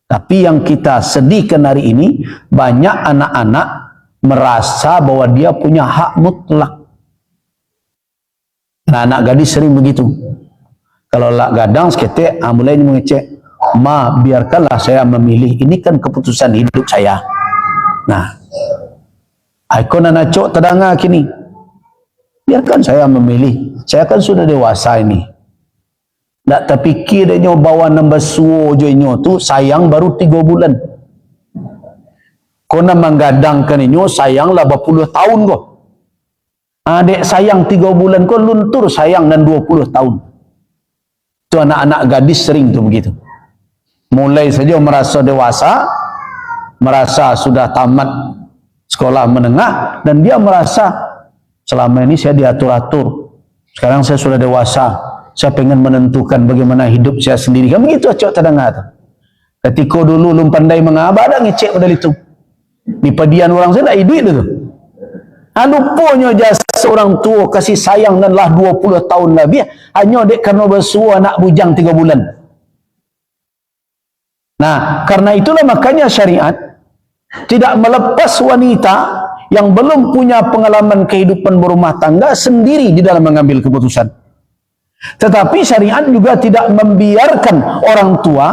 Tapi yang kita sedihkan hari ini, banyak anak-anak merasa bahwa dia punya hak mutlak. Anak gadis sering begitu. Kalau lak gadang seketik, mulai mengecek, ma biarkanlah saya memilih, ini kan keputusan hidup saya. Nah, ikon anak cok terdanga kini, biarkan saya memilih, saya kan sudah dewasa ini. Tak terfikir dia bawa nombor suo je tu sayang baru 3 bulan. Kau nak menggadangkan ini sayang lah berpuluh tahun kau. Adik sayang 3 bulan kau luntur sayang dan 20 tahun. Itu anak-anak gadis sering tu begitu. Mulai saja merasa dewasa, merasa sudah tamat sekolah menengah, dan dia merasa selama ini saya diatur-atur. Sekarang saya sudah dewasa, saya pengen menentukan bagaimana hidup saya sendiri. Kan begitu acok tadanga tu. Ketika dulu belum pandai mengabah, ada ngecek pada itu. Di padian orang saya tak ada duit tu. Lupanya jasa orang tua kasih sayang dan lah 20 tahun lebih, hanya dek kerana bersua anak bujang 3 bulan. Nah, karena itulah makanya syariat tidak melepas wanita yang belum punya pengalaman kehidupan berumah tangga sendiri di dalam mengambil keputusan. Tetapi syariat juga tidak membiarkan orang tua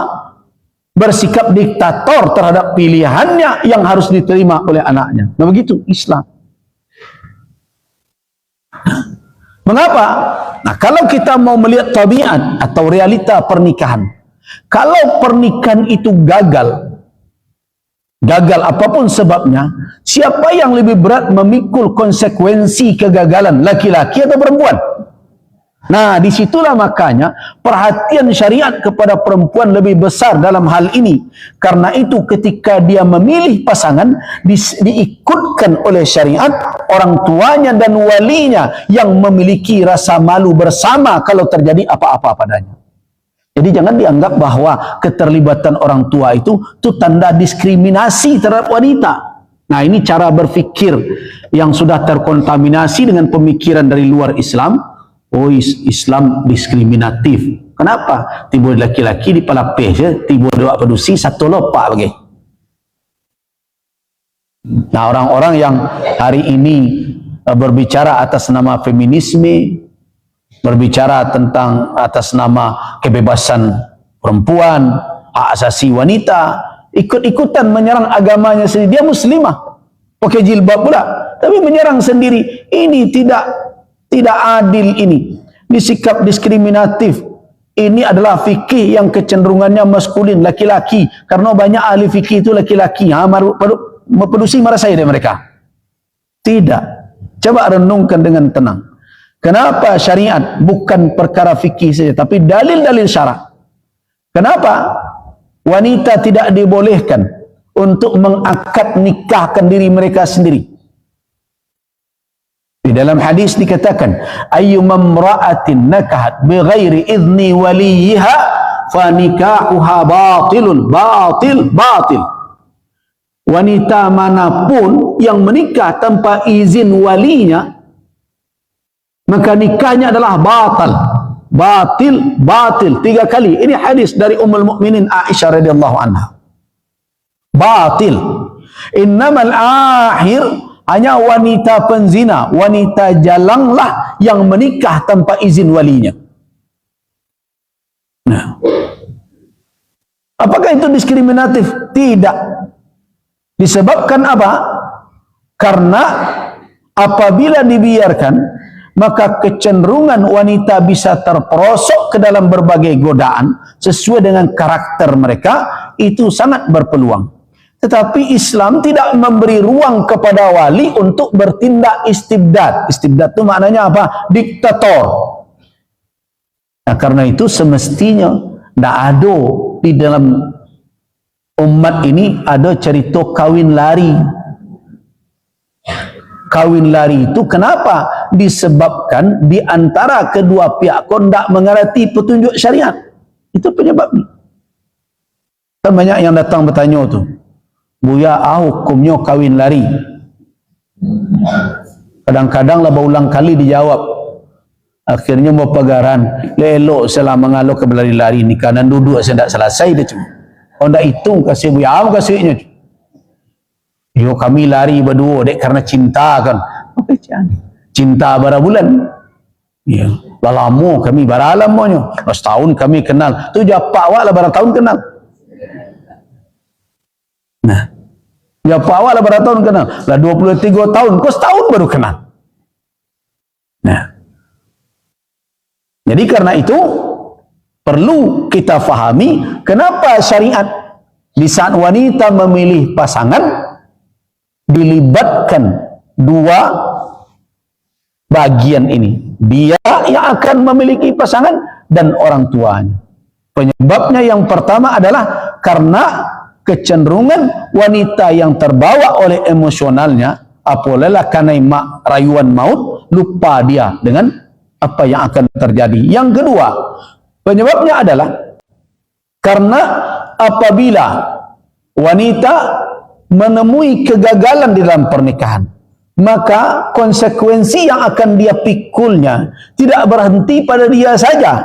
bersikap diktator terhadap pilihannya yang harus diterima oleh anaknya. Nah, begitu Islam. Mengapa? Nah, kalau kita mau melihat tabiat atau realita pernikahan, kalau pernikahan itu gagal apapun sebabnya, siapa yang lebih berat memikul konsekuensi kegagalan, laki-laki atau perempuan? Nah, disitulah makanya perhatian syariat kepada perempuan lebih besar dalam hal ini. Karena itu ketika dia memilih pasangan, diikutkan oleh syariat orang tuanya dan walinya yang memiliki rasa malu bersama kalau terjadi apa-apa padanya. Jadi jangan dianggap bahwa keterlibatan orang tua itu tanda diskriminasi terhadap wanita. Nah, ini cara berfikir yang sudah terkontaminasi dengan pemikiran dari luar Islam. Oh, Islam diskriminatif. Kenapa? Tiba laki-laki di palapeh je, tiba dua pedusi satu lopak bagi. Nah, orang-orang yang hari ini berbicara atas nama feminisme, berbicara tentang atas nama kebebasan perempuan, hak asasi wanita, ikut-ikutan menyerang agamanya sendiri. Dia muslimah, pakai jilbab pula, tapi menyerang sendiri. Ini tidak adil ini. Ini sikap diskriminatif. Ini adalah fikih yang kecenderungannya maskulin, laki-laki. Karena banyak ahli fikih itu laki-laki. Pedusi marah saya dari mereka. Tidak. Coba renungkan dengan tenang. Kenapa syariat bukan perkara fikih saja, tapi dalil-dalil syarak? Kenapa wanita tidak dibolehkan untuk mengakad nikahkan diri mereka sendiri? Di dalam hadis dikatakan, ayyumamra'atin nakahat bighairi idzni waliha fa nikahuha batilun, batil. Wanita manapun yang menikah tanpa izin walinya, maka nikahnya adalah batil. 3 kali. Ini hadis dari Ummul Mukminin Aisyah radhiyallahu anha. Batil. Innamal akhir, hanya wanita penzina, wanita jalanglah yang menikah tanpa izin walinya. Nah, apakah itu diskriminatif? Tidak. Disebabkan apa? Karena apabila dibiarkan, maka kecenderungan wanita bisa terperosok ke dalam berbagai godaan sesuai dengan karakter mereka, itu sangat berpeluang. Tetapi Islam tidak memberi ruang kepada wali untuk bertindak istibdad. Istibdad itu maknanya apa? Diktator. Nah, karena itu semestinya tidak ada di dalam umat ini ada cerita kawin lari. Kawin lari itu kenapa? Disebabkan di antara kedua pihak tidak mengerti petunjuk syariat. Itu penyebabnya. Kan banyak yang datang bertanya tu, Buya, hukumnya kawin lari? Kadang-kadang lah berulang kali dijawab. Akhirnya mau pagaran, lelok selama ngalo ke berlari-lari ni kanan duduk saya tidak selesai dia cuma. Kalau tidak hitung kasih Buya, kasihnya. Yo kami lari berdua dek karena cinta kan. Cinta berapa bulan? Ya. lama kami baralamanya. Setahun kami kenal. Tu japa awak lah berapa tahun kenal. Nah, japa awak lah berapa tahun kenal. Lah 23 tahun, kau setahun baru kenal. Nah, jadi karena itu perlu kita fahami kenapa syariat di saat wanita memilih pasangan dilibatkan dua bagian ini. Dia yang akan memiliki pasangan dan orang tuanya. Penyebabnya yang pertama adalah karena kecenderungan wanita yang terbawa oleh emosionalnya, apabila karena rayuan maut, lupa dia dengan apa yang akan terjadi. Yang kedua, penyebabnya adalah karena apabila wanita menemui kegagalan di dalam pernikahan, maka konsekuensi yang akan dia pikulnya tidak berhenti pada dia saja,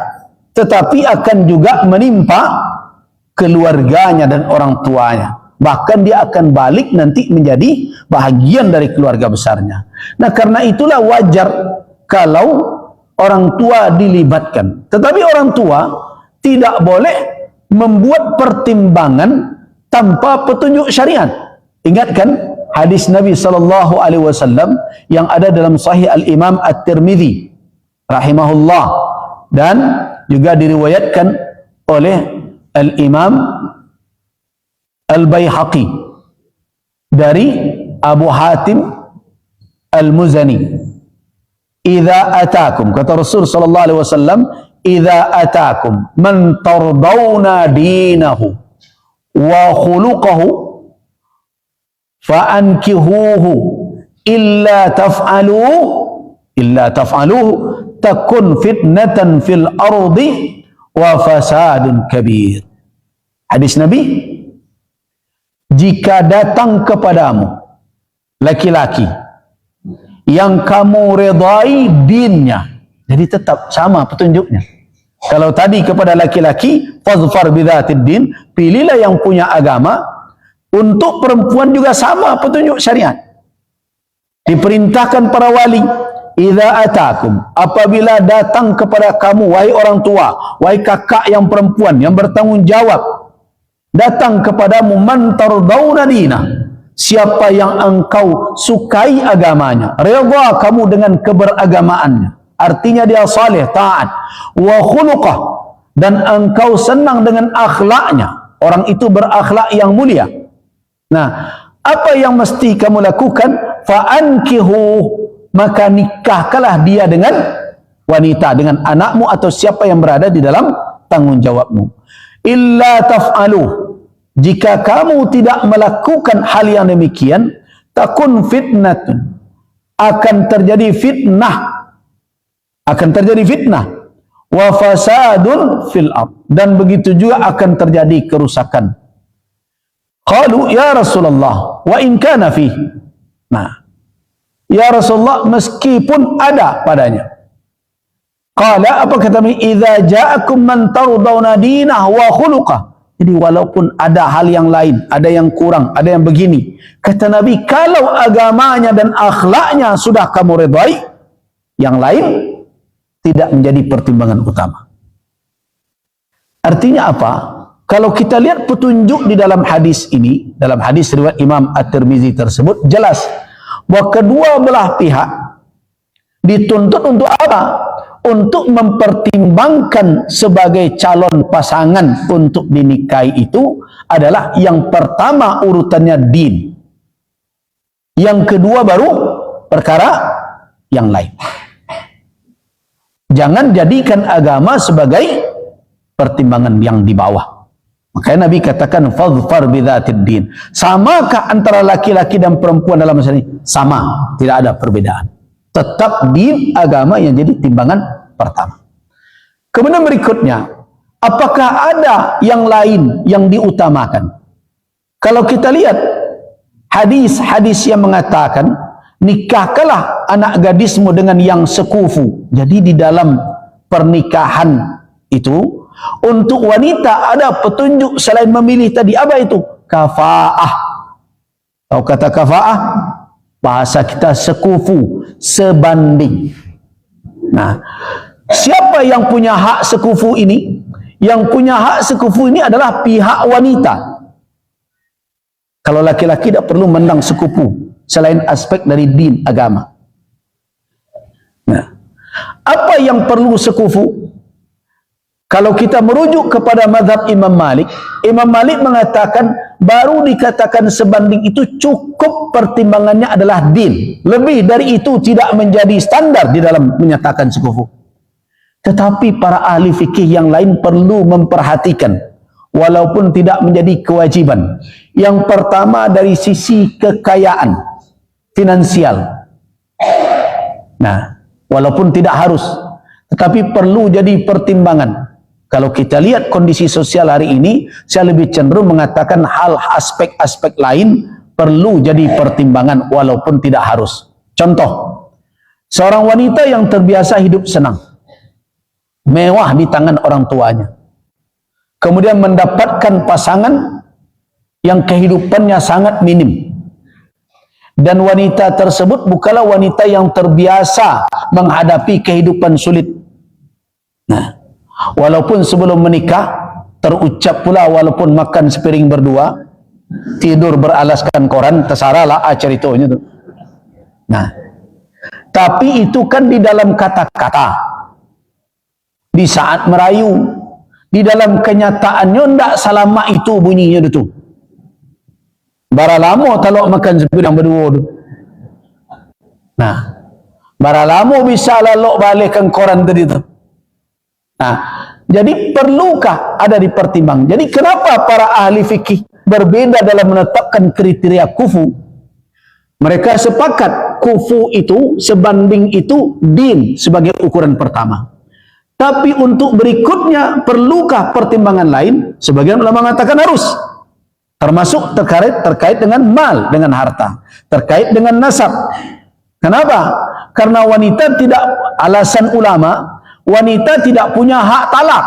tetapi akan juga menimpa keluarganya dan orang tuanya. Bahkan dia akan balik nanti menjadi bahagian dari keluarga besarnya. Nah, karena itulah wajar kalau orang tua dilibatkan. Tetapi orang tua tidak boleh membuat pertimbangan tanpa petunjuk syariat. Ingatkan hadis Nabi SAW yang ada dalam Sahih Al-Imam At-Tirmidzi rahimahullah, dan juga diriwayatkan oleh Al-Imam Al-Baihaqi dari Abu Hatim Al-Muzani. Idza atakum, kata Rasul sallallahu alaihi wasallam, idza atakum man tardawna dinahu wa khuluquhu fa ankihuhu illa taf'aluhu takun fitnatan fil ardi wa fasadun kabir. Hadis Nabi, jika datang kepadamu laki-laki yang kamu redai dinnya, jadi tetap sama petunjuknya. Kalau tadi kepada laki-laki, fadhfar bidzatid din, pilihlah yang punya agama. Untuk perempuan juga sama petunjuk syariat. Diperintahkan para wali, idza atakum, apabila datang kepada kamu wahai orang tua, wahai kakak yang perempuan yang bertanggung jawab, datang kepadamu man tardawna dinah, siapa yang engkau sukai agamanya, redha kamu dengan keberagamaannya, artinya dia saleh, taat, wa khuluqah, dan engkau senang dengan akhlaknya, orang itu berakhlak yang mulia. Nah, apa yang mesti kamu lakukan? Fa'ankihu, maka nikahkanlah dia dengan wanita, dengan anakmu atau siapa yang berada di dalam tanggung jawabmu. Illa taf'alu, jika kamu tidak melakukan hal yang demikian, takun fitnatun, akan terjadi fitnah, wa fasadun fil ard, dan begitu juga akan terjadi kerusakan. Qalu ya Rasulullah wa in kana fi. Nah, ya Rasulullah, meskipun ada padanya. Qala, apa kata Nabi? Idza ja'akum man tardawna dinah wa khuluqah. Jadi walaupun ada hal yang lain, ada yang kurang, ada yang begini, kata Nabi, kalau agamanya dan akhlaknya sudah kamu redai, yang lain tidak menjadi pertimbangan utama. Artinya apa? Kalau kita lihat petunjuk di dalam hadis ini, dalam hadis riwayat Imam At-Tirmidzi tersebut, jelas bahwa kedua belah pihak dituntut untuk apa? Untuk mempertimbangkan sebagai calon pasangan untuk dinikahi itu adalah yang pertama urutannya din, yang kedua baru perkara yang lain. Jangan jadikan agama sebagai pertimbangan yang di bawah. Makanya Nabi katakan fadhfar bidzatid din. Samakah antara laki-laki dan perempuan dalam masalah ini? Sama, tidak ada perbedaan. Tetap din, agama yang jadi timbangan pertama. Kemudian berikutnya, apakah ada yang lain yang diutamakan? Kalau kita lihat hadis-hadis yang mengatakan nikahkanlah anak gadismu dengan yang sekufu. Jadi di dalam pernikahan itu untuk wanita ada petunjuk selain memilih tadi. Apa itu? Kafa'ah. Tahu kata kafa'ah? Bahasa kita sekufu, sebanding. Nah, Siapa yang punya hak sekufu ini? Yang punya hak sekufu ini adalah pihak wanita. Kalau laki-laki tidak perlu mendang sekufu selain aspek dari din agama. Nah, apa yang perlu sekufu? Kalau kita merujuk kepada mazhab Imam Malik mengatakan baru dikatakan sebanding itu cukup pertimbangannya adalah din. Lebih dari itu tidak menjadi standar di dalam menyatakan sekufu. Tetapi para ahli fikih yang lain perlu memperhatikan, walaupun tidak menjadi kewajiban. Yang pertama dari sisi kekayaan finansial. Nah, walaupun tidak harus, tetapi perlu jadi pertimbangan. Kalau kita lihat kondisi sosial hari ini, saya lebih cenderung mengatakan hal aspek-aspek lain perlu jadi pertimbangan walaupun tidak harus. Contoh, seorang wanita yang terbiasa hidup senang, mewah di tangan orang tuanya, kemudian mendapatkan pasangan yang kehidupannya sangat minim, dan wanita tersebut bukanlah wanita yang terbiasa menghadapi kehidupan sulit. Nah, walaupun sebelum menikah terucap pula walaupun makan sepiring berdua, tidur beralaskan koran, terserahlah ceritanya tu. Nah, tapi itu kan di dalam kata-kata, di saat merayu, di dalam kenyataannya tidak selama itu bunyinya tu. Bara lama talok makan sepiring berdua tu. Nah, bara lama bisa lalok balikkan koran tadi tu. Nah, jadi perlukah ada dipertimbang? Jadi kenapa para ahli fikih berbeda dalam menetapkan kriteria kufu? Mereka sepakat kufu itu sebanding itu din sebagai ukuran pertama. Tapi untuk berikutnya perlukah pertimbangan lain? Sebagian ulama mengatakan harus. Termasuk terkait dengan mal, dengan harta, terkait dengan nasab. Kenapa? Karena wanita tidak, alasan ulama, wanita tidak punya hak talak.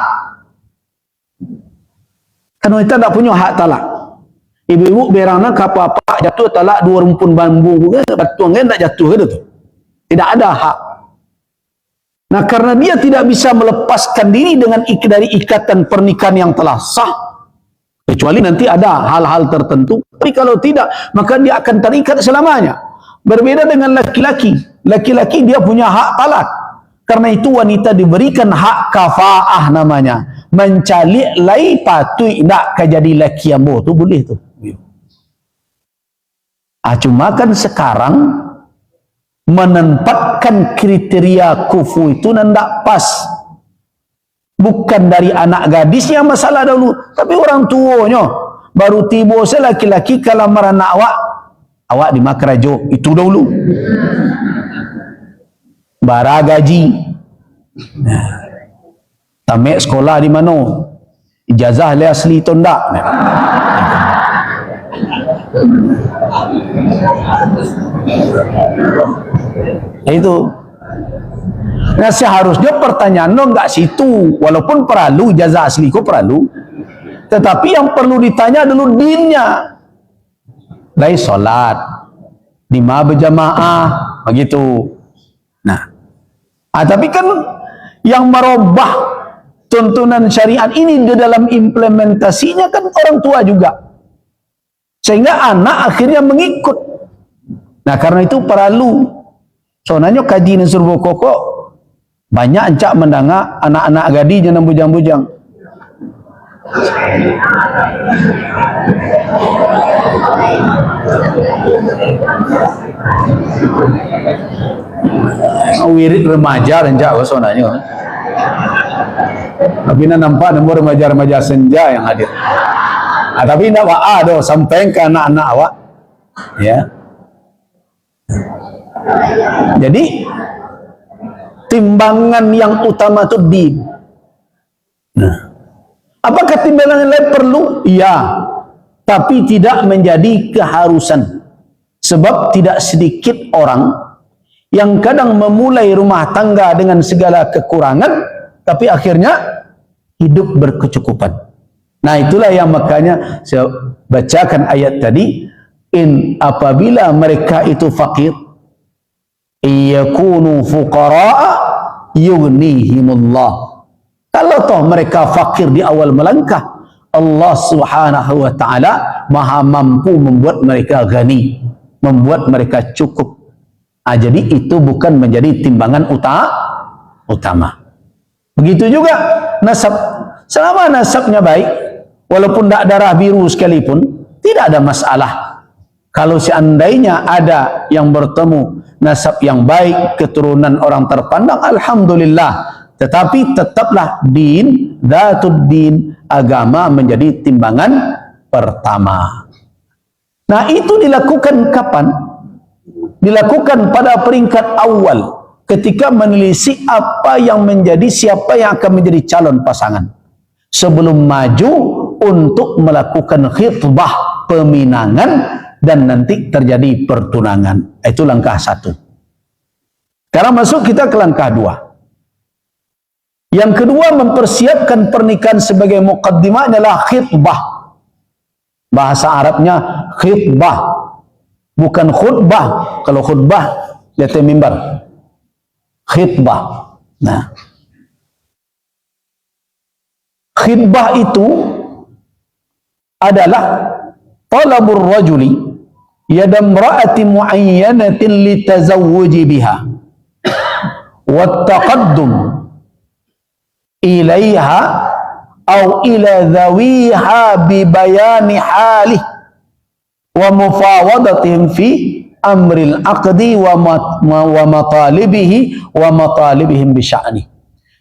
Kan wanita tidak punya hak talak. Ibu-ibu berana apa-apa jatuh talak dua rumpun bambu ke batuan kan tak jatuh ke tu. Tidak ada hak. Nah, karena dia tidak bisa melepaskan diri dari ikatan pernikahan yang telah sah, kecuali nanti ada hal-hal tertentu. Tapi kalau tidak, maka dia akan terikat selamanya. Berbeda dengan laki-laki. Laki-laki dia punya hak talak. Karena itu wanita diberikan hak kafaah namanya. Mencalik lai patui nak kajadi laki yang tu boleh tu. Cuma kan sekarang menempatkan kriteria kufu itu tidak pas. Bukan dari anak gadis yang masalah dahulu, tapi orang tuanya. Baru tiba saya laki-laki kalau merana awak di Makrajo itu dahulu. Bara gaji. Nah, tamek sekolah di mana? Ijazah le asli tu ndak? Itu. Nah, seharusnya pertanyaan lo enggak situ, walaupun perlu ijazah asli ko perlu. Tetapi yang perlu ditanya dulu dinnya. Dari solat, lima berjamaah, begitu. Nah, tapi kan yang merubah tuntunan syariat ini di dalam implementasinya kan orang tua juga. Sehingga anak akhirnya mengikut. Nah, karena itu perlu. Soalnya kaji di Surbo Koko banyak encak mendengar anak-anak gadi jangan bujang-bujang. Wirid remaja encak soalnya. Tapi nampak nomor remaja-remaja senja yang hadir. Tapi nak doh sampai ke anak-anak awak. Ya. Jadi timbangan yang utama itu din. Nah, apakah timbangan lain perlu? Iya, tapi tidak menjadi keharusan. Sebab tidak sedikit orang yang kadang memulai rumah tangga dengan segala kekurangan, tapi akhirnya hidup berkecukupan. Nah, itulah yang makanya saya bacakan ayat tadi, apabila mereka itu fakir, yakunu fuqara'a yughnihimullah. Kalau toh mereka fakir di awal melangkah, Allah Subhanahu wa taala Maha mampu membuat mereka ghani, membuat mereka cukup. Jadi itu bukan menjadi timbangan utama. Begitu juga nasab. Selama nasabnya baik, walaupun tidak darah biru sekalipun, tidak ada masalah. Kalau seandainya ada yang bertemu nasab yang baik, keturunan orang terpandang, alhamdulillah. Tetapi tetaplah din, dhatud din, agama menjadi timbangan pertama. Nah, itu dilakukan kapan? Dilakukan pada peringkat awal, ketika menelisik apa yang menjadi, siapa yang akan menjadi calon pasangan, sebelum maju untuk melakukan khitbah peminangan dan nanti terjadi pertunangan. Itu langkah satu. Sekarang masuk kita ke langkah dua. Yang kedua, mempersiapkan pernikahan sebagai muqaddimah adalah khitbah. Bahasa Arabnya khitbah, bukan khutbah. Kalau khutbah di atas mimbar, khitbah. Nah, khitbah itu adalah talabur rajuli yada imra'ati muayyanatin litazawwuji biha wa taqaddum ilaiha au ila dhawiha bi bayani halih wa mufawadatihim fi amril aqdi wa matalibihi wa matalibihim bi sya'ni.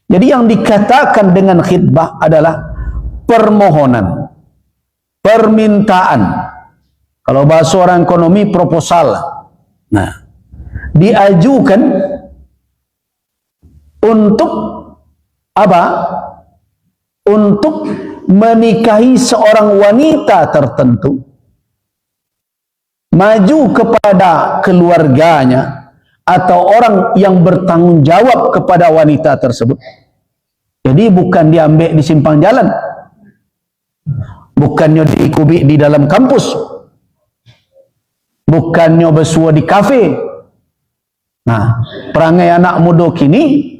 Jadi yang dikatakan dengan khitbah adalah permohonan, permintaan. Kalau bahasa orang ekonomi, proposal. Nah, diajukan untuk apa? Untuk menikahi seorang wanita tertentu, maju kepada keluarganya atau orang yang bertanggung jawab kepada wanita tersebut. Jadi bukan diambil di simpang jalan, bukannya diikubik di dalam kampus, bukannya bersua di kafe. Nah, perangai anak muda kini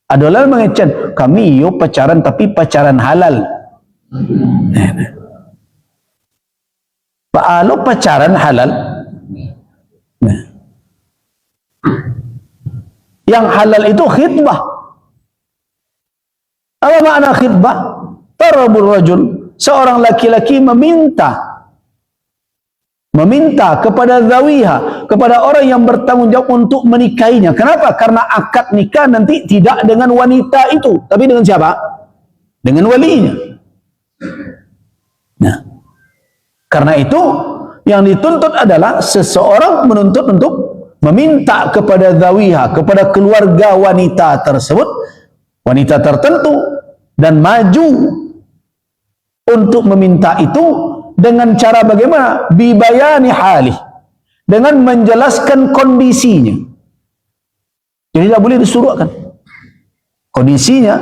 adalah mengecen, kami yo pacaran tapi pacaran halal. Pak Alo pacaran halal. Nah, yang halal itu khitbah. Apa makna khitbah? Tarabul rajul, seorang laki-laki meminta kepada zawiha, kepada orang yang bertanggung jawab untuk menikahinya. Kenapa? Karena akad nikah nanti tidak dengan wanita itu, tapi dengan siapa? Dengan walinya. Nah, karena itu yang dituntut adalah seseorang menuntut untuk meminta kepada zawiha, kepada keluarga wanita tersebut, wanita tertentu, dan maju untuk meminta itu dengan cara bagaimana? Bibayani halih, dengan menjelaskan kondisinya. Jadi tidak boleh disuruhkan kondisinya,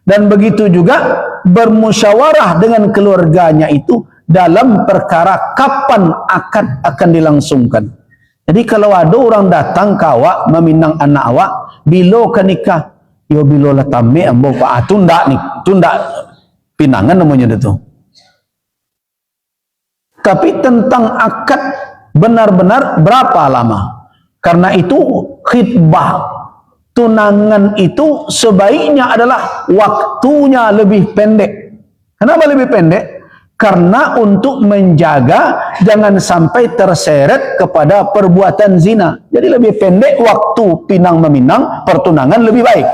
dan begitu juga bermusyawarah dengan keluarganya itu dalam perkara kapan akad akan dilangsungkan. Jadi kalau ada orang datang ke awak meminang anak awak, bila kan nikah? Yo bila lah tamme ambo pak tunda nih, tunda pinangan namanya itu. Tapi tentang akad benar-benar berapa lama? Karena itu khitbah tunangan itu sebaiknya adalah waktunya lebih pendek. Kenapa lebih pendek? Karena untuk menjaga jangan sampai terseret kepada perbuatan zina. Jadi lebih pendek waktu pinang meminang, pertunangan lebih baik.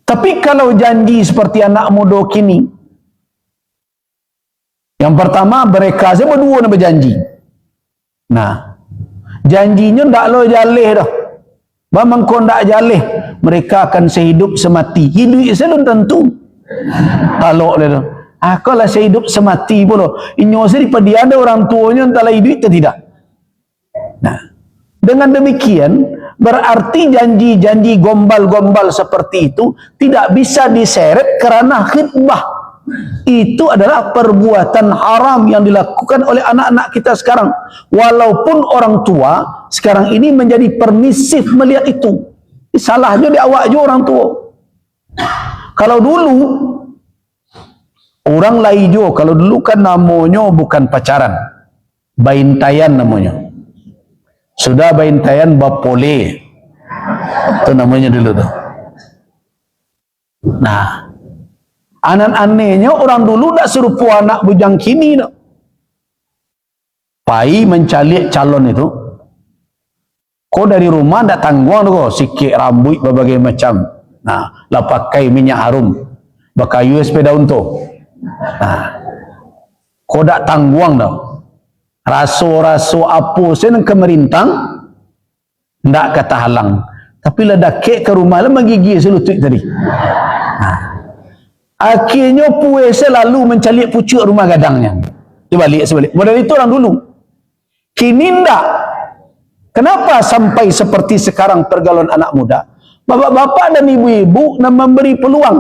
Tapi kalau janji seperti anak muda kini, yang pertama mereka saya berdua nak berjanji. Nah, janjinya ndak lo jaleh dah. Bamang kau ndak jaleh, mereka akan sehidup semati. Hidup saya belum tentu. Kalau dia dah. Kalau saya hidup semati pula, inyo saya daripada ada orang tuanya entahlah hidup atau tidak. Nah, dengan demikian berarti janji-janji gombal-gombal seperti itu tidak bisa diseret karena khitbah. Itu adalah perbuatan haram yang dilakukan oleh anak-anak kita sekarang. Walaupun orang tua sekarang ini menjadi permisif melihat itu. Salah je di awak je orang tua. Kalau dulu orang lain je, kalau dulu kan namanya bukan pacaran, baintayan namanya. Sudah baintayan bapole, itu namanya dulu tuh. Nah, aneh-anehnya orang dulu tak serupa anak bujang kini no. Pai mencalik calon itu, kau dari rumah tak tangguang tu, sikit rambut berbagai macam. Nah, lah pakai minyak harum, bakayu sepeda untuk. Nah, kau tak tangguang tau. Raso-raso apa sen kemerintang, ndak kata halang. Tapi lah dah kek ke rumah lah menggigil selutut tadi. Nah, akhirnya puasa lalu mencalik pucuk rumah gadangnya. Dia balik sebalik. Modal itu orang dulu. Kini ndak. Kenapa sampai seperti sekarang pergaulan anak muda? Bapak-bapak dan ibu-ibu nak memberi peluang.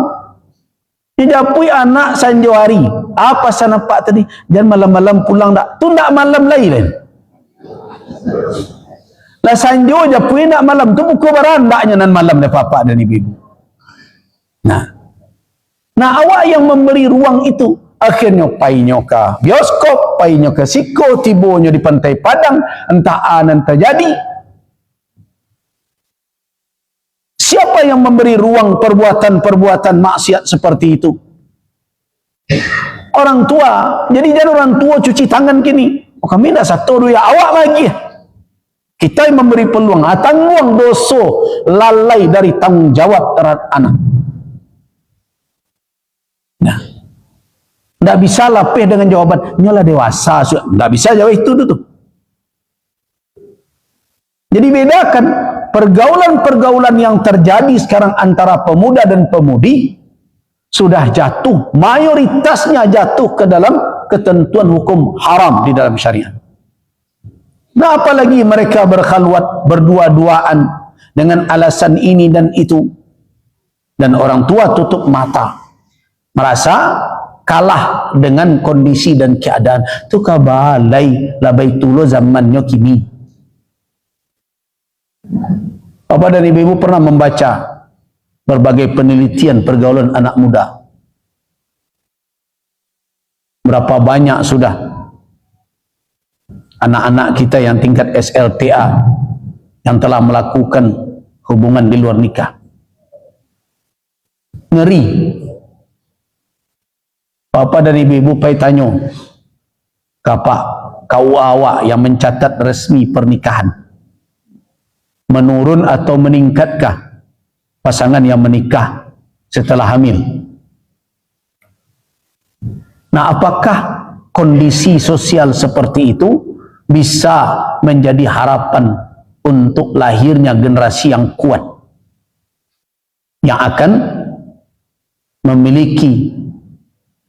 Dijapui anak sanjo hari. Apa saya nampak tadi? Jangan malam-malam pulang tak. Tu nak malam lain. Lah sanjo japui nak malam tu buku barandaknya nan malam dah bapak dan ibu-ibu. Nah awak yang memberi ruang itu, akhirnya painya ke bioskop, painya ke siko, tibonya di pantai Padang, entah entah jadi. Siapa yang memberi ruang perbuatan-perbuatan maksiat seperti itu? Orang tua. Jadi jangan orang tua cuci tangan kini. Oh, kami dah satu dua awak lagi. Kita yang memberi peluang, tanggung dosa lalai dari tanggung jawab terhadap anak. Nah, tidak bisa lapih dengan jawaban, nyolah dewasa. Tidak bisa jawab itu tu. Jadi bedakan pergaulan-pergaulan yang terjadi sekarang antara pemuda dan pemudi sudah jatuh, mayoritasnya jatuh ke dalam ketentuan hukum haram di dalam syariat. Nah, apalagi mereka berkhalwat berdua-duaan dengan alasan ini dan itu, dan orang tua tutup mata, merasa kalah dengan kondisi dan keadaan. Itu kabalai labaitulo zamannya kini. Bapak dan ibu pernah membaca berbagai penelitian pergaulan anak muda. Berapa banyak sudah anak-anak kita yang tingkat SLTA yang telah melakukan hubungan di luar nikah. Ngeri. Bapak dan ibu pai tanya, kapak kau awak yang mencatat resmi pernikahan, menurun atau meningkatkah pasangan yang menikah setelah hamil? Nah, apakah kondisi sosial seperti itu bisa menjadi harapan untuk lahirnya generasi yang kuat, yang akan memiliki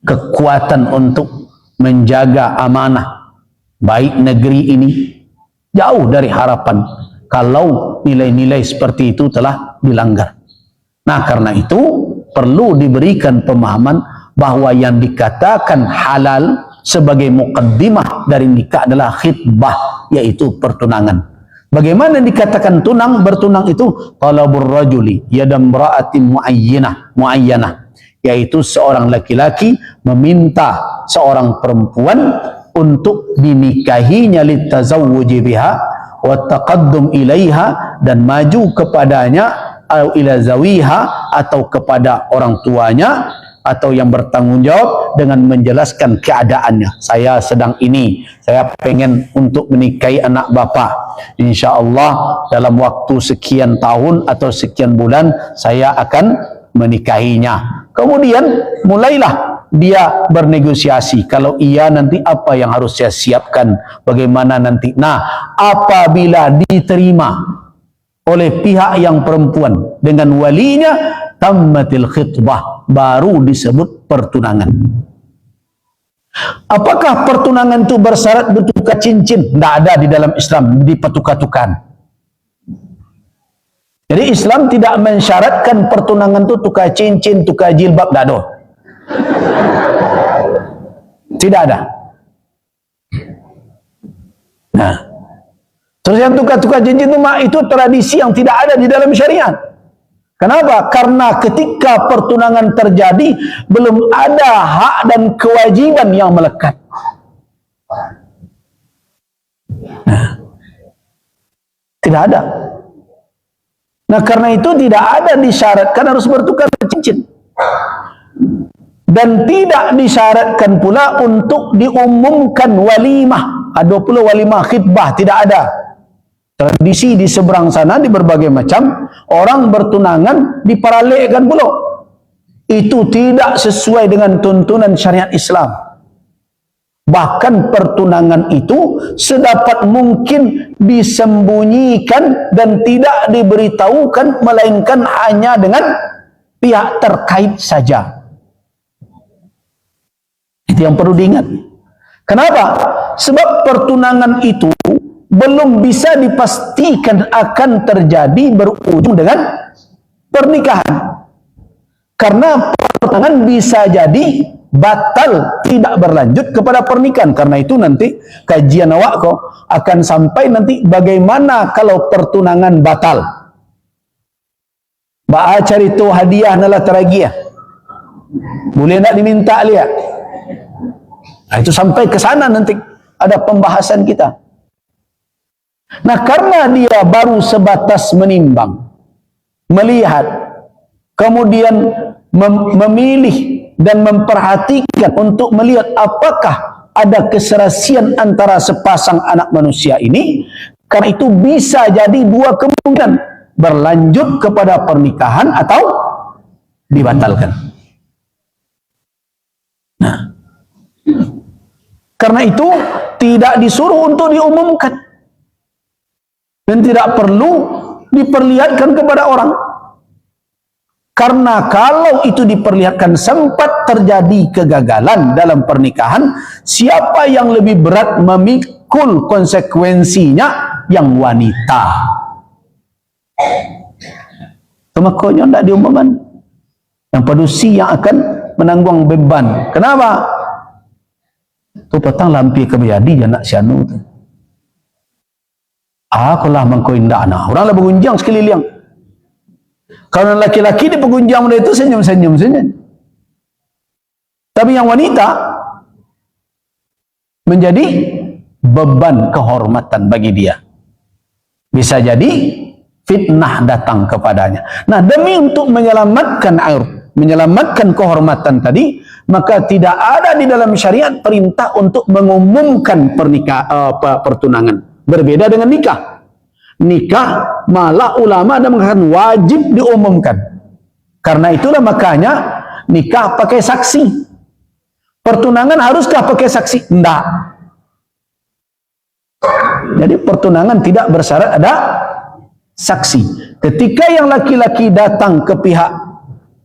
kekuatan untuk menjaga amanah baik negeri ini? Jauh dari harapan kalau nilai-nilai seperti itu telah dilanggar. Nah, karena itu perlu diberikan pemahaman bahwa yang dikatakan halal sebagai muqaddimah dari nikah adalah khitbah, yaitu pertunangan. Bagaimana dikatakan bertunang itu? Talabur rajuli yadam ra'atin muayyanah, yaitu seorang laki-laki meminta seorang perempuan untuk dinikahinya litazawwuji biha wa taqaddum ilaiha, dan maju kepadanya, atau ila zawiha, atau kepada orang tuanya, atau yang bertanggung jawab dengan menjelaskan keadaannya. Saya sedang ini, saya pengen untuk menikahi anak bapak. InsyaAllah dalam waktu sekian tahun atau sekian bulan saya akan menikahinya. Kemudian mulailah dia bernegosiasi. Kalau iya, nanti apa yang harus saya siapkan, bagaimana nanti. Nah, apabila diterima oleh pihak yang perempuan dengan walinya, tammatil khitbah, baru disebut pertunangan. Apakah pertunangan itu bersyarat bertukar cincin? Tidak ada di dalam Islam dipertukar-tukan. Jadi Islam tidak mensyaratkan pertunangan itu tukar cincin, tukar jilbab, tidak ada. Tidak ada. Nah, terus yang tukar-tukar cincin itu tradisi yang tidak ada di dalam syariat. Kenapa? Karena ketika pertunangan terjadi, belum ada hak dan kewajiban yang melekat. Nah, tidak ada. Nah, karena itu tidak ada disyaratkan harus bertukar cincin. Dan tidak disyaratkan pula untuk diumumkan walimah. Ada pula walimah khitbah, tidak ada. Tradisi di seberang sana di berbagai macam orang bertunangan diparalelkan pula. Itu tidak sesuai dengan tuntunan syariat Islam. Bahkan pertunangan itu sedapat mungkin disembunyikan dan tidak diberitahukan, melainkan hanya dengan pihak terkait saja. Itu yang perlu diingat. Kenapa? Sebab pertunangan itu belum bisa dipastikan akan terjadi berujung dengan pernikahan. Karena pertunangan bisa jadi batal, tidak berlanjut kepada pernikahan. Karena itu nanti kajian awak kok akan sampai nanti bagaimana kalau pertunangan batal. Ba'a cari tu hadiah nala teragiah. Boleh nak diminta lihat. Nah, itu sampai ke sana nanti ada pembahasan kita. Nah, karena dia baru sebatas menimbang, melihat, kemudian memilih dan memperhatikan untuk melihat apakah ada keserasian antara sepasang anak manusia ini, karena itu bisa jadi dua kemungkinan, berlanjut kepada pernikahan atau dibatalkan. Nah, karena itu tidak disuruh untuk diumumkan dan tidak perlu diperlihatkan kepada orang. Karena kalau itu diperlihatkan sempat terjadi kegagalan dalam pernikahan, siapa yang lebih berat memikul konsekuensinya? Yang wanita. Makanya tidak diumumkan. Yang padusi yang akan menanggung beban. Kenapa? Tu petang lampi kebiadi janak sianu tu. Aku lah mengkau indah nah. Orang lah bergunjang sekeliling. Kalau laki-laki di pegunjang itu senyum-senyum saja. Tapi yang wanita menjadi beban kehormatan bagi dia. Bisa jadi fitnah datang kepadanya. Nah, demi untuk menyelamatkan air, menyelamatkan kehormatan tadi, maka tidak ada di dalam syariat perintah untuk mengumumkan pertunangan. Berbeda dengan nikah. Nikah malah ulama ada mengatakan wajib diumumkan. Karena itulah makanya nikah pakai saksi. Pertunangan haruskah pakai saksi? Tidak. Jadi pertunangan tidak bersyarat ada saksi. Ketika yang laki-laki datang ke pihak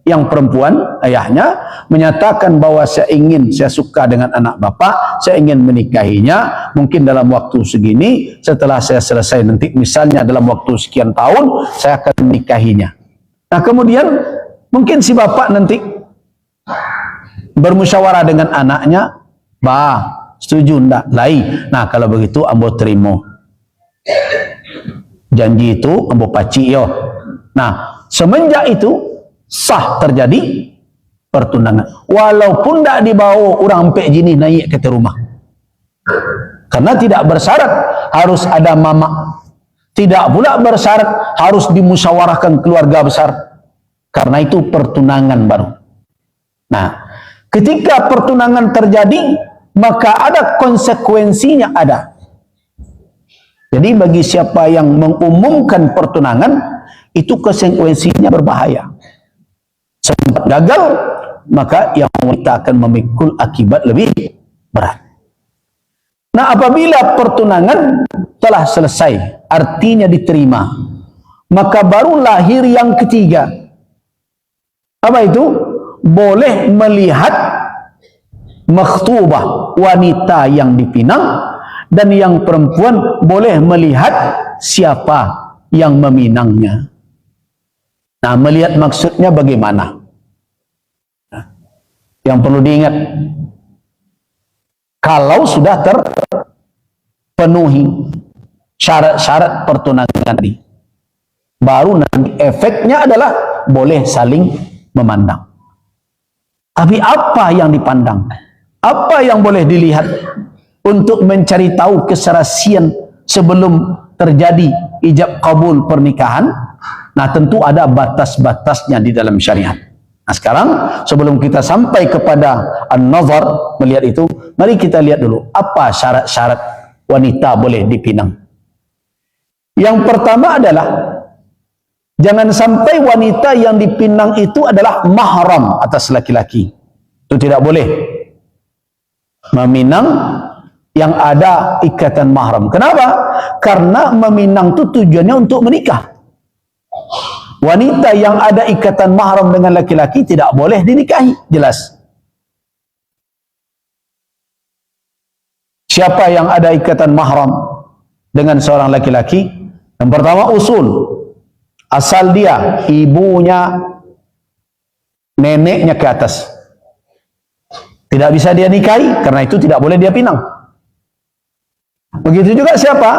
yang perempuan, ayahnya, menyatakan bahwa saya suka dengan anak bapak, saya ingin menikahinya, mungkin dalam waktu segini, setelah saya selesai nanti, misalnya dalam waktu sekian tahun, saya akan menikahinya. Nah, kemudian, mungkin si bapak nanti bermusyawarah dengan anaknya, bah, setuju enggak? Lai. Nah, kalau begitu, ambo terima. Janji itu, ambo paci yo. Nah, semenjak itu, sah terjadi pertunangan. Walaupun tidak dibawa orang pek jenis naik ke rumah. Karena tidak bersyarat harus ada mama. Tidak pula bersyarat harus dimusyawarahkan keluarga besar. Karena itu pertunangan baru. Nah, ketika pertunangan terjadi, maka ada konsekuensinya ada. Jadi bagi siapa yang mengumumkan pertunangan, itu konsekuensinya berbahaya. Sempat gagal, maka yang wanita akan memikul akibat lebih berat. Nah, apabila pertunangan telah selesai, artinya diterima, maka baru lahir yang ketiga. Apa itu? Boleh melihat makhtubah, wanita yang dipinang, dan yang perempuan boleh melihat siapa yang meminangnya. Nah, melihat maksudnya bagaimana? Yang perlu diingat, kalau sudah terpenuhi syarat-syarat pertunangan tadi, baru nanti efeknya adalah boleh saling memandang. Tapi apa yang dipandang? Apa yang boleh dilihat untuk mencari tahu keserasian sebelum terjadi ijab kabul pernikahan? Nah, tentu ada batas-batasnya di dalam syariat. Nah, sekarang sebelum kita sampai kepada an-nazar, melihat itu, mari kita lihat dulu apa syarat-syarat wanita boleh dipinang. Yang pertama adalah jangan sampai wanita yang dipinang itu adalah mahram atas laki-laki. Itu tidak boleh meminang yang ada ikatan mahram. Kenapa? Karena meminang itu tujuannya untuk menikah. Wanita yang ada ikatan mahram dengan laki-laki tidak boleh dinikahi, jelas. Siapa yang ada ikatan mahram dengan seorang laki-laki? Yang pertama, usul. Asal dia, ibunya, neneknya ke atas. Tidak bisa dia nikahi, karena itu tidak boleh dia pinang. Begitu juga siapa?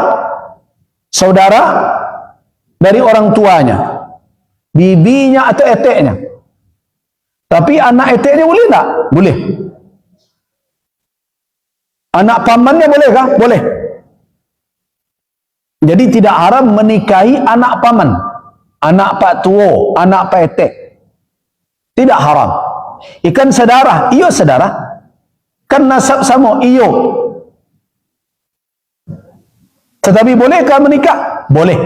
Saudara dari orang tuanya, bibinya atau eteknya. Tapi anak eteknya boleh tak? Boleh. Anak pamannya bolehkah? Boleh. Jadi tidak haram menikahi anak paman, anak pak tuo, anak pak etek. Tidak haram. Ikan saudara, iyo saudara. Kan nasab sama, iyo. Tetapi bolehkah menikah? Boleh.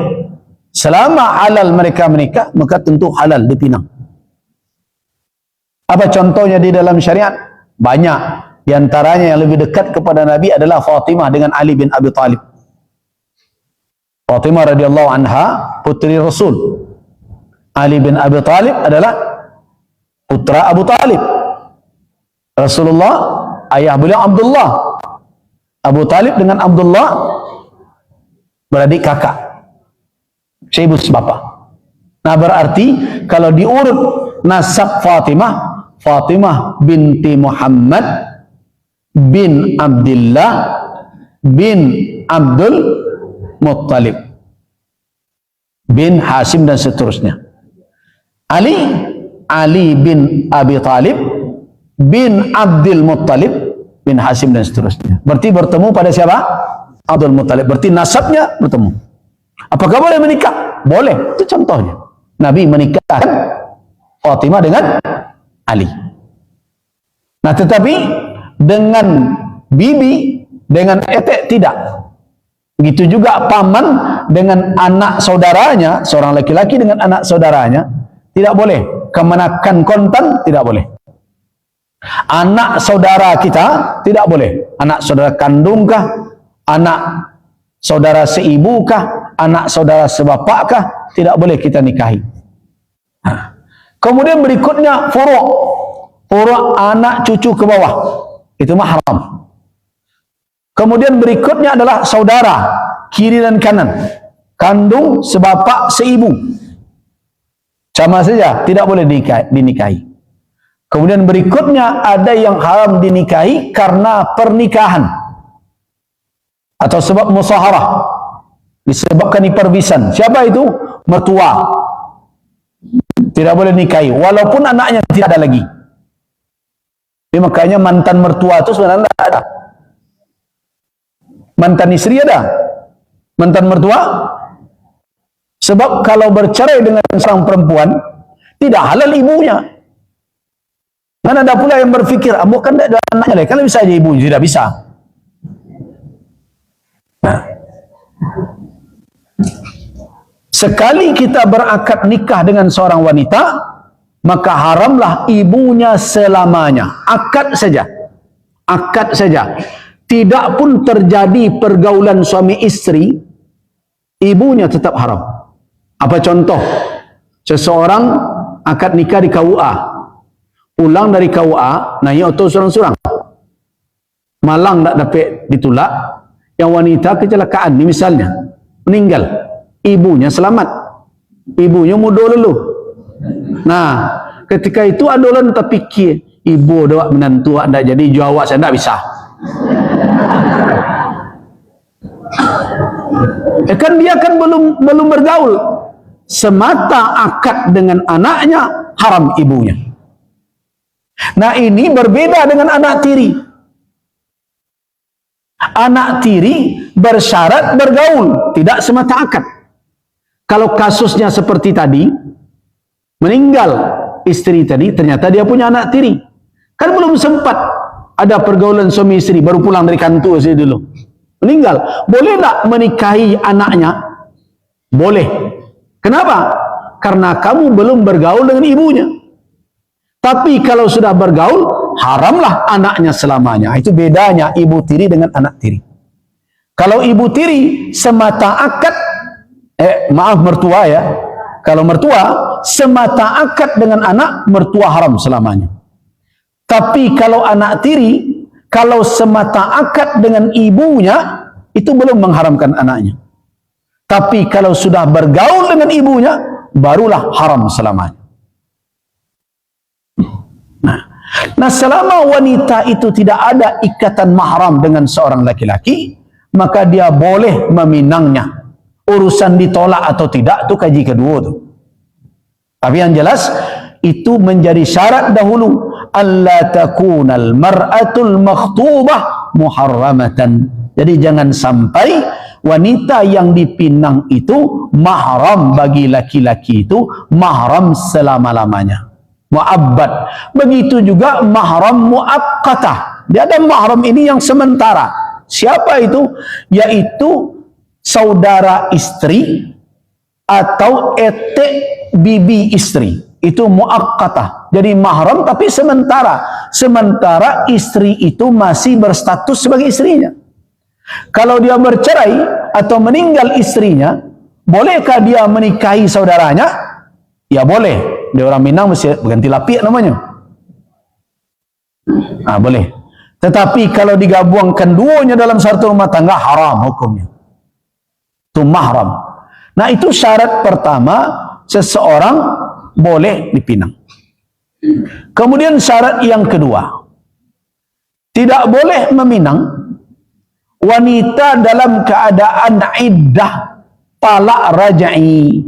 Selama halal mereka menikah, maka tentu halal dipinang. Apa contohnya di dalam syariat? Banyak. Di antaranya yang lebih dekat kepada Nabi adalah Fatimah dengan Ali bin Abi Talib. Fatimah radhiyallahu anha putri Rasul. Ali bin Abi Talib adalah putra Abu Talib. Rasulullah, ayah beliau Abdullah. Abu Talib dengan Abdullah beradik kakak, seibu sebapa. Nah, berarti kalau diurut nasab Fatimah, Fatimah binti Muhammad bin Abdullah bin Abdul Muttalib bin Hashim dan seterusnya. Ali bin Abi Talib bin Abdul Muttalib bin Hashim dan seterusnya. Berarti bertemu pada siapa? Abdul Muttalib. Berarti nasabnya bertemu. Apakah boleh menikah? Boleh. Itu contohnya. Nabi menikahkan Fatimah dengan Ali. Nah, tetapi dengan bibi, dengan etek tidak. Begitu juga paman dengan anak saudaranya, seorang laki-laki dengan anak saudaranya, tidak boleh. Kemenakan kontan, tidak boleh. Anak saudara kita, tidak boleh. Anak saudara kandungkah, anak saudara seibukah, anak saudara sebapakkah, tidak boleh kita nikahi. Kemudian berikutnya furu'. Furu' anak cucu ke bawah. Itu mahram. Kemudian berikutnya adalah saudara kiri dan kanan, kandung, sebapak, seibu. Sama saja, tidak boleh dinikahi. Kemudian berikutnya ada yang haram dinikahi karena pernikahan atau sebab musaharah, disebabkan perpisahan. Siapa itu? Mertua. Tidak boleh nikahi walaupun anaknya tidak ada lagi. Jadi makanya mantan mertua itu sebenarnya tidak ada. Mantan istri ada, mantan mertua. Sebab kalau bercerai dengan seorang perempuan, tidak halal ibunya. Kan ada pula yang berfikir, ambo kan tidak ada anaknya, kan bisa aja ibunya. Tidak bisa. Nah, sekali kita berakad nikah dengan seorang wanita, maka haramlah ibunya selamanya. Akad saja. Akad saja. Tidak pun terjadi pergaulan suami istri, ibunya tetap haram. Apa contoh? Seseorang akad nikah di KUA, pulang dari KUA, naik auto surang-surang, malang tak dapat ditulak, yang wanita kecelakaan, misalnya meninggal, ibunya selamat, ibunya muda dulu. Nah, ketika itu adolan terpikir, ibu doa menantu anda jadi jawab saya tidak bisa. Kan dia kan belum bergaul, semata akad dengan anaknya, haram ibunya. Nah, ini berbeda dengan anak tiri. Anak tiri bersyarat bergaul, tidak semata akad. Kalau kasusnya seperti tadi, meninggal istri tadi, ternyata dia punya anak tiri. Kan belum sempat ada pergaulan suami istri, baru pulang dari kantor sih dulu. Meninggal. Boleh tak menikahi anaknya? Boleh. Kenapa? Karena kamu belum bergaul dengan ibunya. Tapi kalau sudah bergaul, haramlah anaknya selamanya. Itu bedanya ibu tiri dengan anak tiri. Kalau ibu tiri semata akad, mertua ya. Kalau mertua semata akad dengan anak, mertua haram selamanya. Tapi kalau anak tiri, kalau semata akad dengan ibunya, itu belum mengharamkan anaknya. Tapi kalau sudah bergaul dengan ibunya, barulah haram selamanya. Nah, selama wanita itu tidak ada ikatan mahram dengan seorang laki-laki, maka dia boleh meminangnya. Urusan ditolak atau tidak, itu kaji kedua tuh. Tapi yang jelas, itu menjadi syarat dahulu. Alla takunal mar'atul makhtubah muharramatan. Jadi jangan sampai wanita yang dipinang itu mahram bagi laki-laki itu, mahram selama-lamanya. Mu'abbad. Begitu juga mahram mu'aqqatah. Dia ada mahram ini yang sementara. Siapa itu? Yaitu saudara istri atau etek bibi istri. Itu mu'aqqatah. Jadi mahram tapi sementara. Sementara istri itu masih berstatus sebagai istrinya. Kalau dia bercerai atau meninggal istrinya, bolehkah dia menikahi saudaranya? Ya boleh. Dia orang Minang mesti berganti lapik namanya. Boleh. Tetapi kalau digabungkan duanya dalam satu rumah tangga, haram hukumnya. Itu mahram. Nah, itu syarat pertama seseorang boleh dipinang. Kemudian syarat yang kedua, tidak boleh meminang wanita dalam keadaan iddah talak raj'i.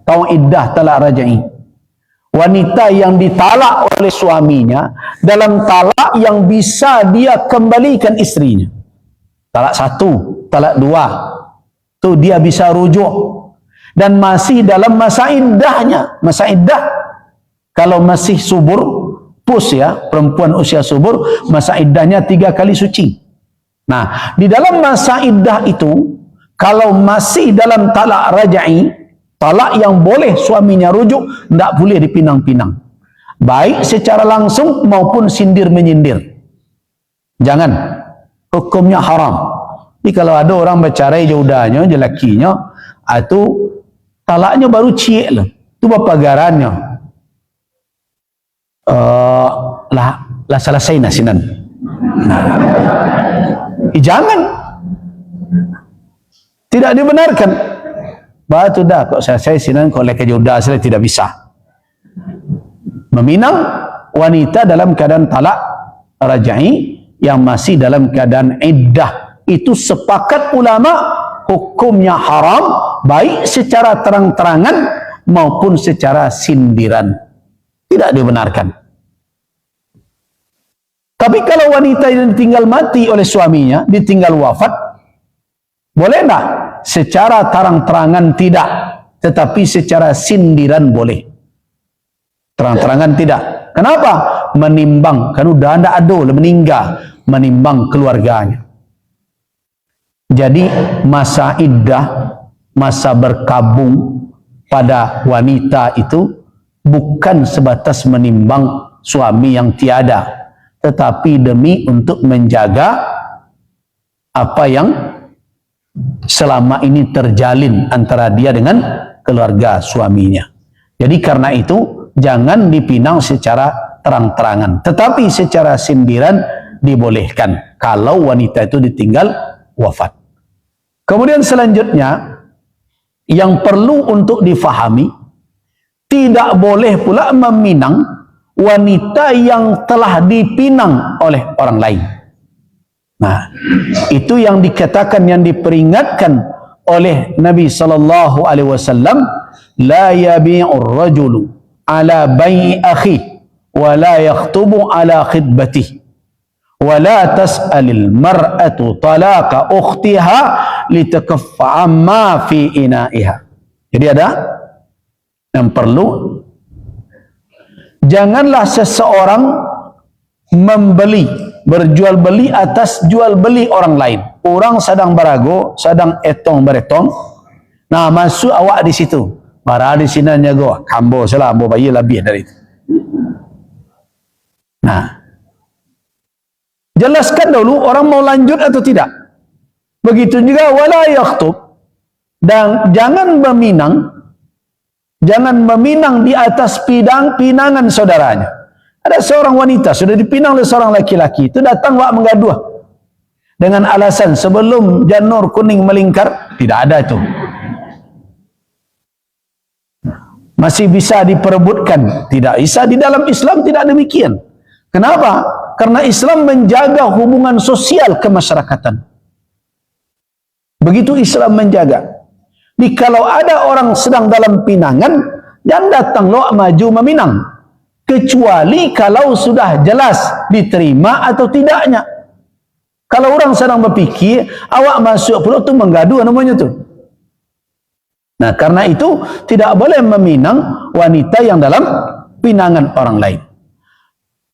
Tahu iddah talak raj'i? Wanita yang ditalak oleh suaminya dalam talak yang bisa dia kembalikan istrinya. Talak 1, talak 2. Itu dia bisa rujuk. Dan masih dalam masa iddahnya. Masa iddah, kalau masih subur, pus ya, perempuan usia subur, masa iddahnya 3 kali suci. Nah, di dalam masa iddah itu, kalau masih dalam talak raj'i, talak yang boleh suaminya rujuk, tidak boleh dipinang-pinang. Baik secara langsung maupun sindir-menyindir. Jangan. Hukumnya haram. Jadi kalau ada orang bercerai jodahnya, jelakinya, itu talaknya baru ciek lah. Itu apa garannya? Lah selesai nasinan. Jangan. Tidak dibenarkan. Batu dah kok saya sinan kok leka jodoh saya tidak bisa. Meminang wanita dalam keadaan talak raj'i yang masih dalam keadaan iddah, itu sepakat ulama hukumnya haram, baik secara terang-terangan maupun secara sindiran. Tidak dibenarkan. Tapi kalau wanita yang ditinggal mati oleh suaminya, ditinggal wafat, boleh tak? Secara terang-terangan tidak, tetapi secara sindiran boleh. Terang-terangan tidak. Kenapa? Menimbang, kan udah anda ada meninggal, menimbang keluarganya. Jadi masa iddah, masa berkabung pada wanita itu bukan sebatas menimbang suami yang tiada, tetapi demi untuk menjaga apa yang selama ini terjalin antara dia dengan keluarga suaminya. Jadi karena itu jangan dipinang secara terang-terangan, tetapi secara sindiran dibolehkan kalau wanita itu ditinggal wafat. Kemudian selanjutnya yang perlu untuk difahami, tidak boleh pula meminang wanita yang telah dipinang oleh orang lain. Nah, itu yang dikatakan, yang diperingatkan oleh Nabi sallallahu alaihi wasallam, la yabi'ur rajulu ala bai'i akhi wa la yakhtubu ala khitbatihi wa la tas'alil mar'atu talaqa ukhtiha litakaffa amma fi ina'iha. Jadi ada yang perlu, janganlah seseorang membeli, berjual beli atas jual beli orang lain. Orang sedang berago, sedang etong beretong, nah masuk awak di situ, bara di sini nyago, kambo salah, ambo bayi lebih dari itu. Nah, jelaskan dulu orang mau lanjut atau tidak. Begitu juga wala yakhtub, dan jangan meminang di atas pinangan saudaranya. Ada seorang wanita sudah dipinang oleh seorang laki-laki, itu datang wak menggaduh dengan alasan sebelum janur kuning melingkar. Tidak ada itu, masih bisa diperebutkan. Tidak bisa, di dalam Islam tidak demikian. Kenapa? Karena Islam menjaga hubungan sosial kemasyarakatan. Begitu Islam menjaga. Kalau ada orang sedang dalam pinangan, jangan datang lo maju meminang, kecuali kalau sudah jelas diterima atau tidaknya. Kalau orang sedang berpikir, awak masuk pula tu menggadu namanya tu. Nah, karena itu tidak boleh meminang wanita yang dalam pinangan orang lain.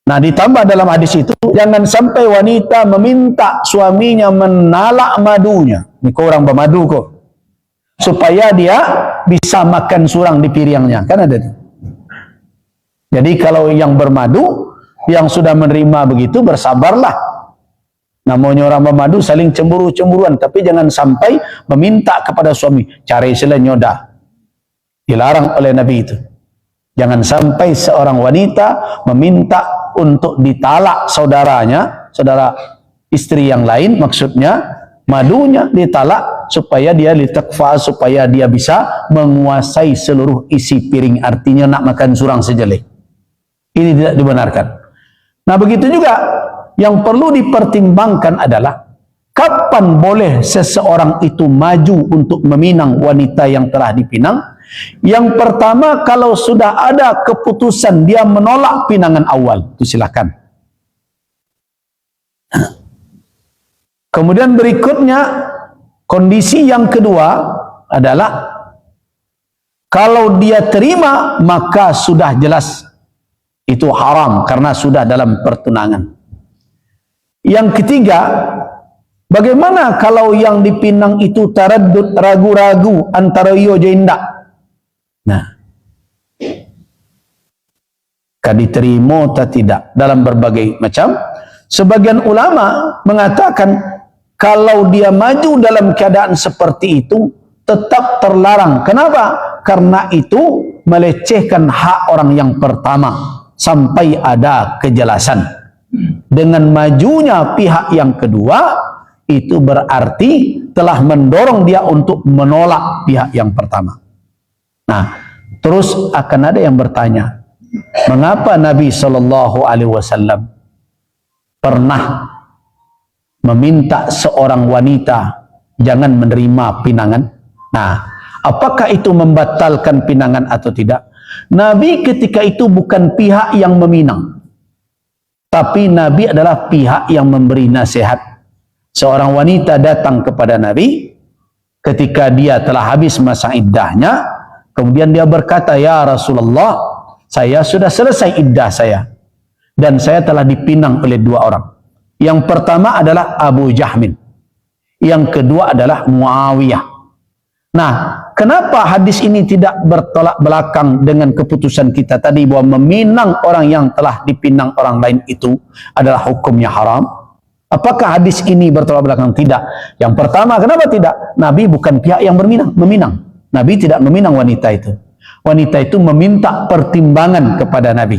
Nah, ditambah dalam hadis itu, jangan sampai wanita meminta suaminya menalak madunya. Ini kau orang bermadu kok, supaya dia bisa makan surang di piringnya. Kan ada itu. Jadi kalau yang bermadu, yang sudah menerima begitu, bersabarlah. Namanya orang bermadu saling cemburu-cemburuan, tapi jangan sampai meminta kepada suami, cari selain nyoda. Dilarang oleh Nabi itu. Jangan sampai seorang wanita meminta untuk ditalak saudaranya, saudara istri yang lain, maksudnya madunya ditalak supaya dia litakfa, supaya dia bisa menguasai seluruh isi piring, artinya nak makan surang sejelek. Ini tidak dibenarkan. Nah, begitu juga yang perlu dipertimbangkan adalah kapan boleh seseorang itu maju untuk meminang wanita yang telah dipinang. Yang pertama, kalau sudah ada keputusan dia menolak pinangan awal, itu silakan. Kemudian berikutnya, kondisi yang kedua adalah kalau dia terima, maka sudah jelas itu haram karena sudah dalam pertunangan. Yang ketiga, bagaimana kalau yang dipinang itu taraddud, ragu-ragu antara iya je indak? Nah, kan diterima atau tidak dalam berbagai macam. Sebagian ulama mengatakan kalau dia maju dalam keadaan seperti itu tetap terlarang. Kenapa? Karena itu melecehkan hak orang yang pertama sampai ada kejelasan. Dengan majunya pihak yang kedua, itu berarti telah mendorong dia untuk menolak pihak yang pertama. Nah, terus akan ada yang bertanya, mengapa Nabi SAW pernah meminta seorang wanita jangan menerima pinangan? Nah, apakah itu membatalkan pinangan atau tidak? Nabi ketika itu bukan pihak yang meminang, tapi Nabi adalah pihak yang memberi nasihat. Seorang wanita datang kepada Nabi ketika dia telah habis masa iddahnya, kemudian dia berkata, ya Rasulullah, saya sudah selesai iddah saya dan saya telah dipinang oleh dua orang. Yang pertama adalah Abu Jahmin, yang kedua adalah Muawiyah. Nah, kenapa hadis ini tidak bertolak belakang dengan keputusan kita tadi bahwa meminang orang yang telah dipinang orang lain itu adalah hukumnya haram? Apakah hadis ini bertolak belakang? Tidak. Yang pertama, kenapa tidak? Nabi bukan pihak yang meminang. Nabi tidak meminang wanita itu. Wanita itu meminta pertimbangan kepada Nabi.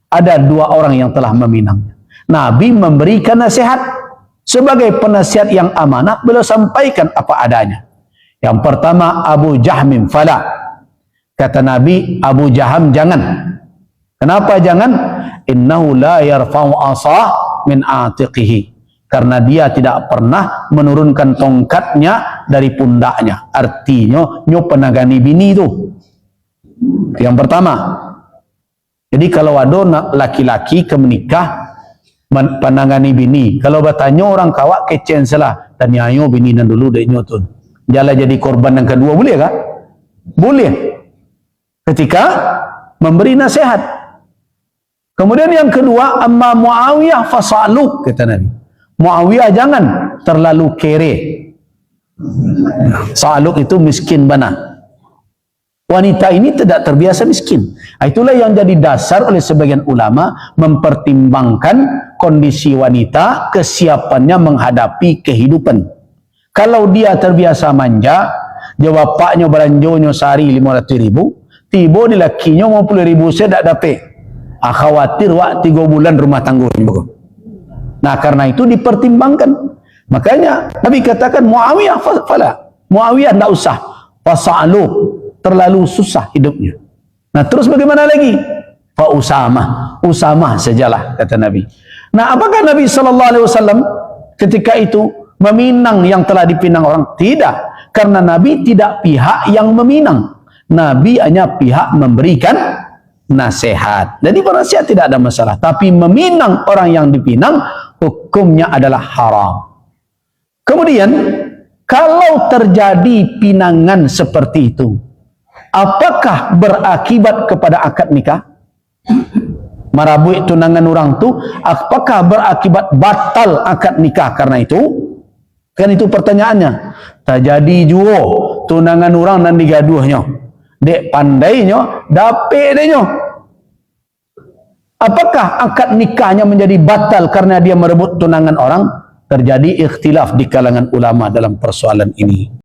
Ada dua orang yang telah meminangnya. Nabi memberikan nasihat. Sebagai penasihat yang amanah, beliau sampaikan apa adanya. Yang pertama, Abu Jahmin fala. Kata Nabi, Abu Jaham jangan. Kenapa jangan? Innahu la yarfa'u asah min atiqihi. karena dia tidak pernah menurunkan tongkatnya dari pundaknya. Artinya nyo penagani bini itu. Yang pertama. Jadi kalau ada laki-laki ke menikah penangani bini, kalau bertanya orang kawak kecen salah, tanya ayo bini nan dulu dek nyo tu. Jala jadi korban yang kedua, boleh kah? Boleh. Ketika memberi nasihat. Kemudian yang kedua, amma Muawiyah fasaluk, kata Nabi. Muawiyah jangan terlalu kere. Saluk itu miskin bana. Wanita ini tidak terbiasa miskin. Itulah yang jadi dasar oleh sebagian ulama mempertimbangkan kondisi wanita, kesiapannya menghadapi kehidupan. Kalau dia terbiasa manja, dia bapaknya belanjonyo sehari 500.000, tiba di lakinya 50.000 saya tak dapat. Khawatir wak 3 bulan rumah tangga. Nah, karena itu dipertimbangkan. Makanya Nabi katakan Muawiyah fala. Muawiyah tidak usah. Fasalu, terlalu susah hidupnya. Nah, terus bagaimana lagi? Fa Usamah sajalah, kata Nabi. Nah, apakah Nabi SAW ketika itu meminang yang telah dipinang orang? Tidak, karena Nabi tidak pihak yang meminang. Nabi hanya pihak memberikan nasihat. Jadi penasihat tidak ada masalah, tapi meminang orang yang dipinang hukumnya adalah haram. Kemudian kalau terjadi pinangan seperti itu, apakah berakibat kepada akad nikah? Marabui tunangan orang tu, apakah berakibat batal akad nikah karena itu? Kan itu pertanyaannya. Terjadi juga tunangan orang dan digaduhnya. Dek pandainya, dapet deknya. Apakah akad nikahnya menjadi batal karena dia merebut tunangan orang? Terjadi ikhtilaf di kalangan ulama dalam persoalan ini.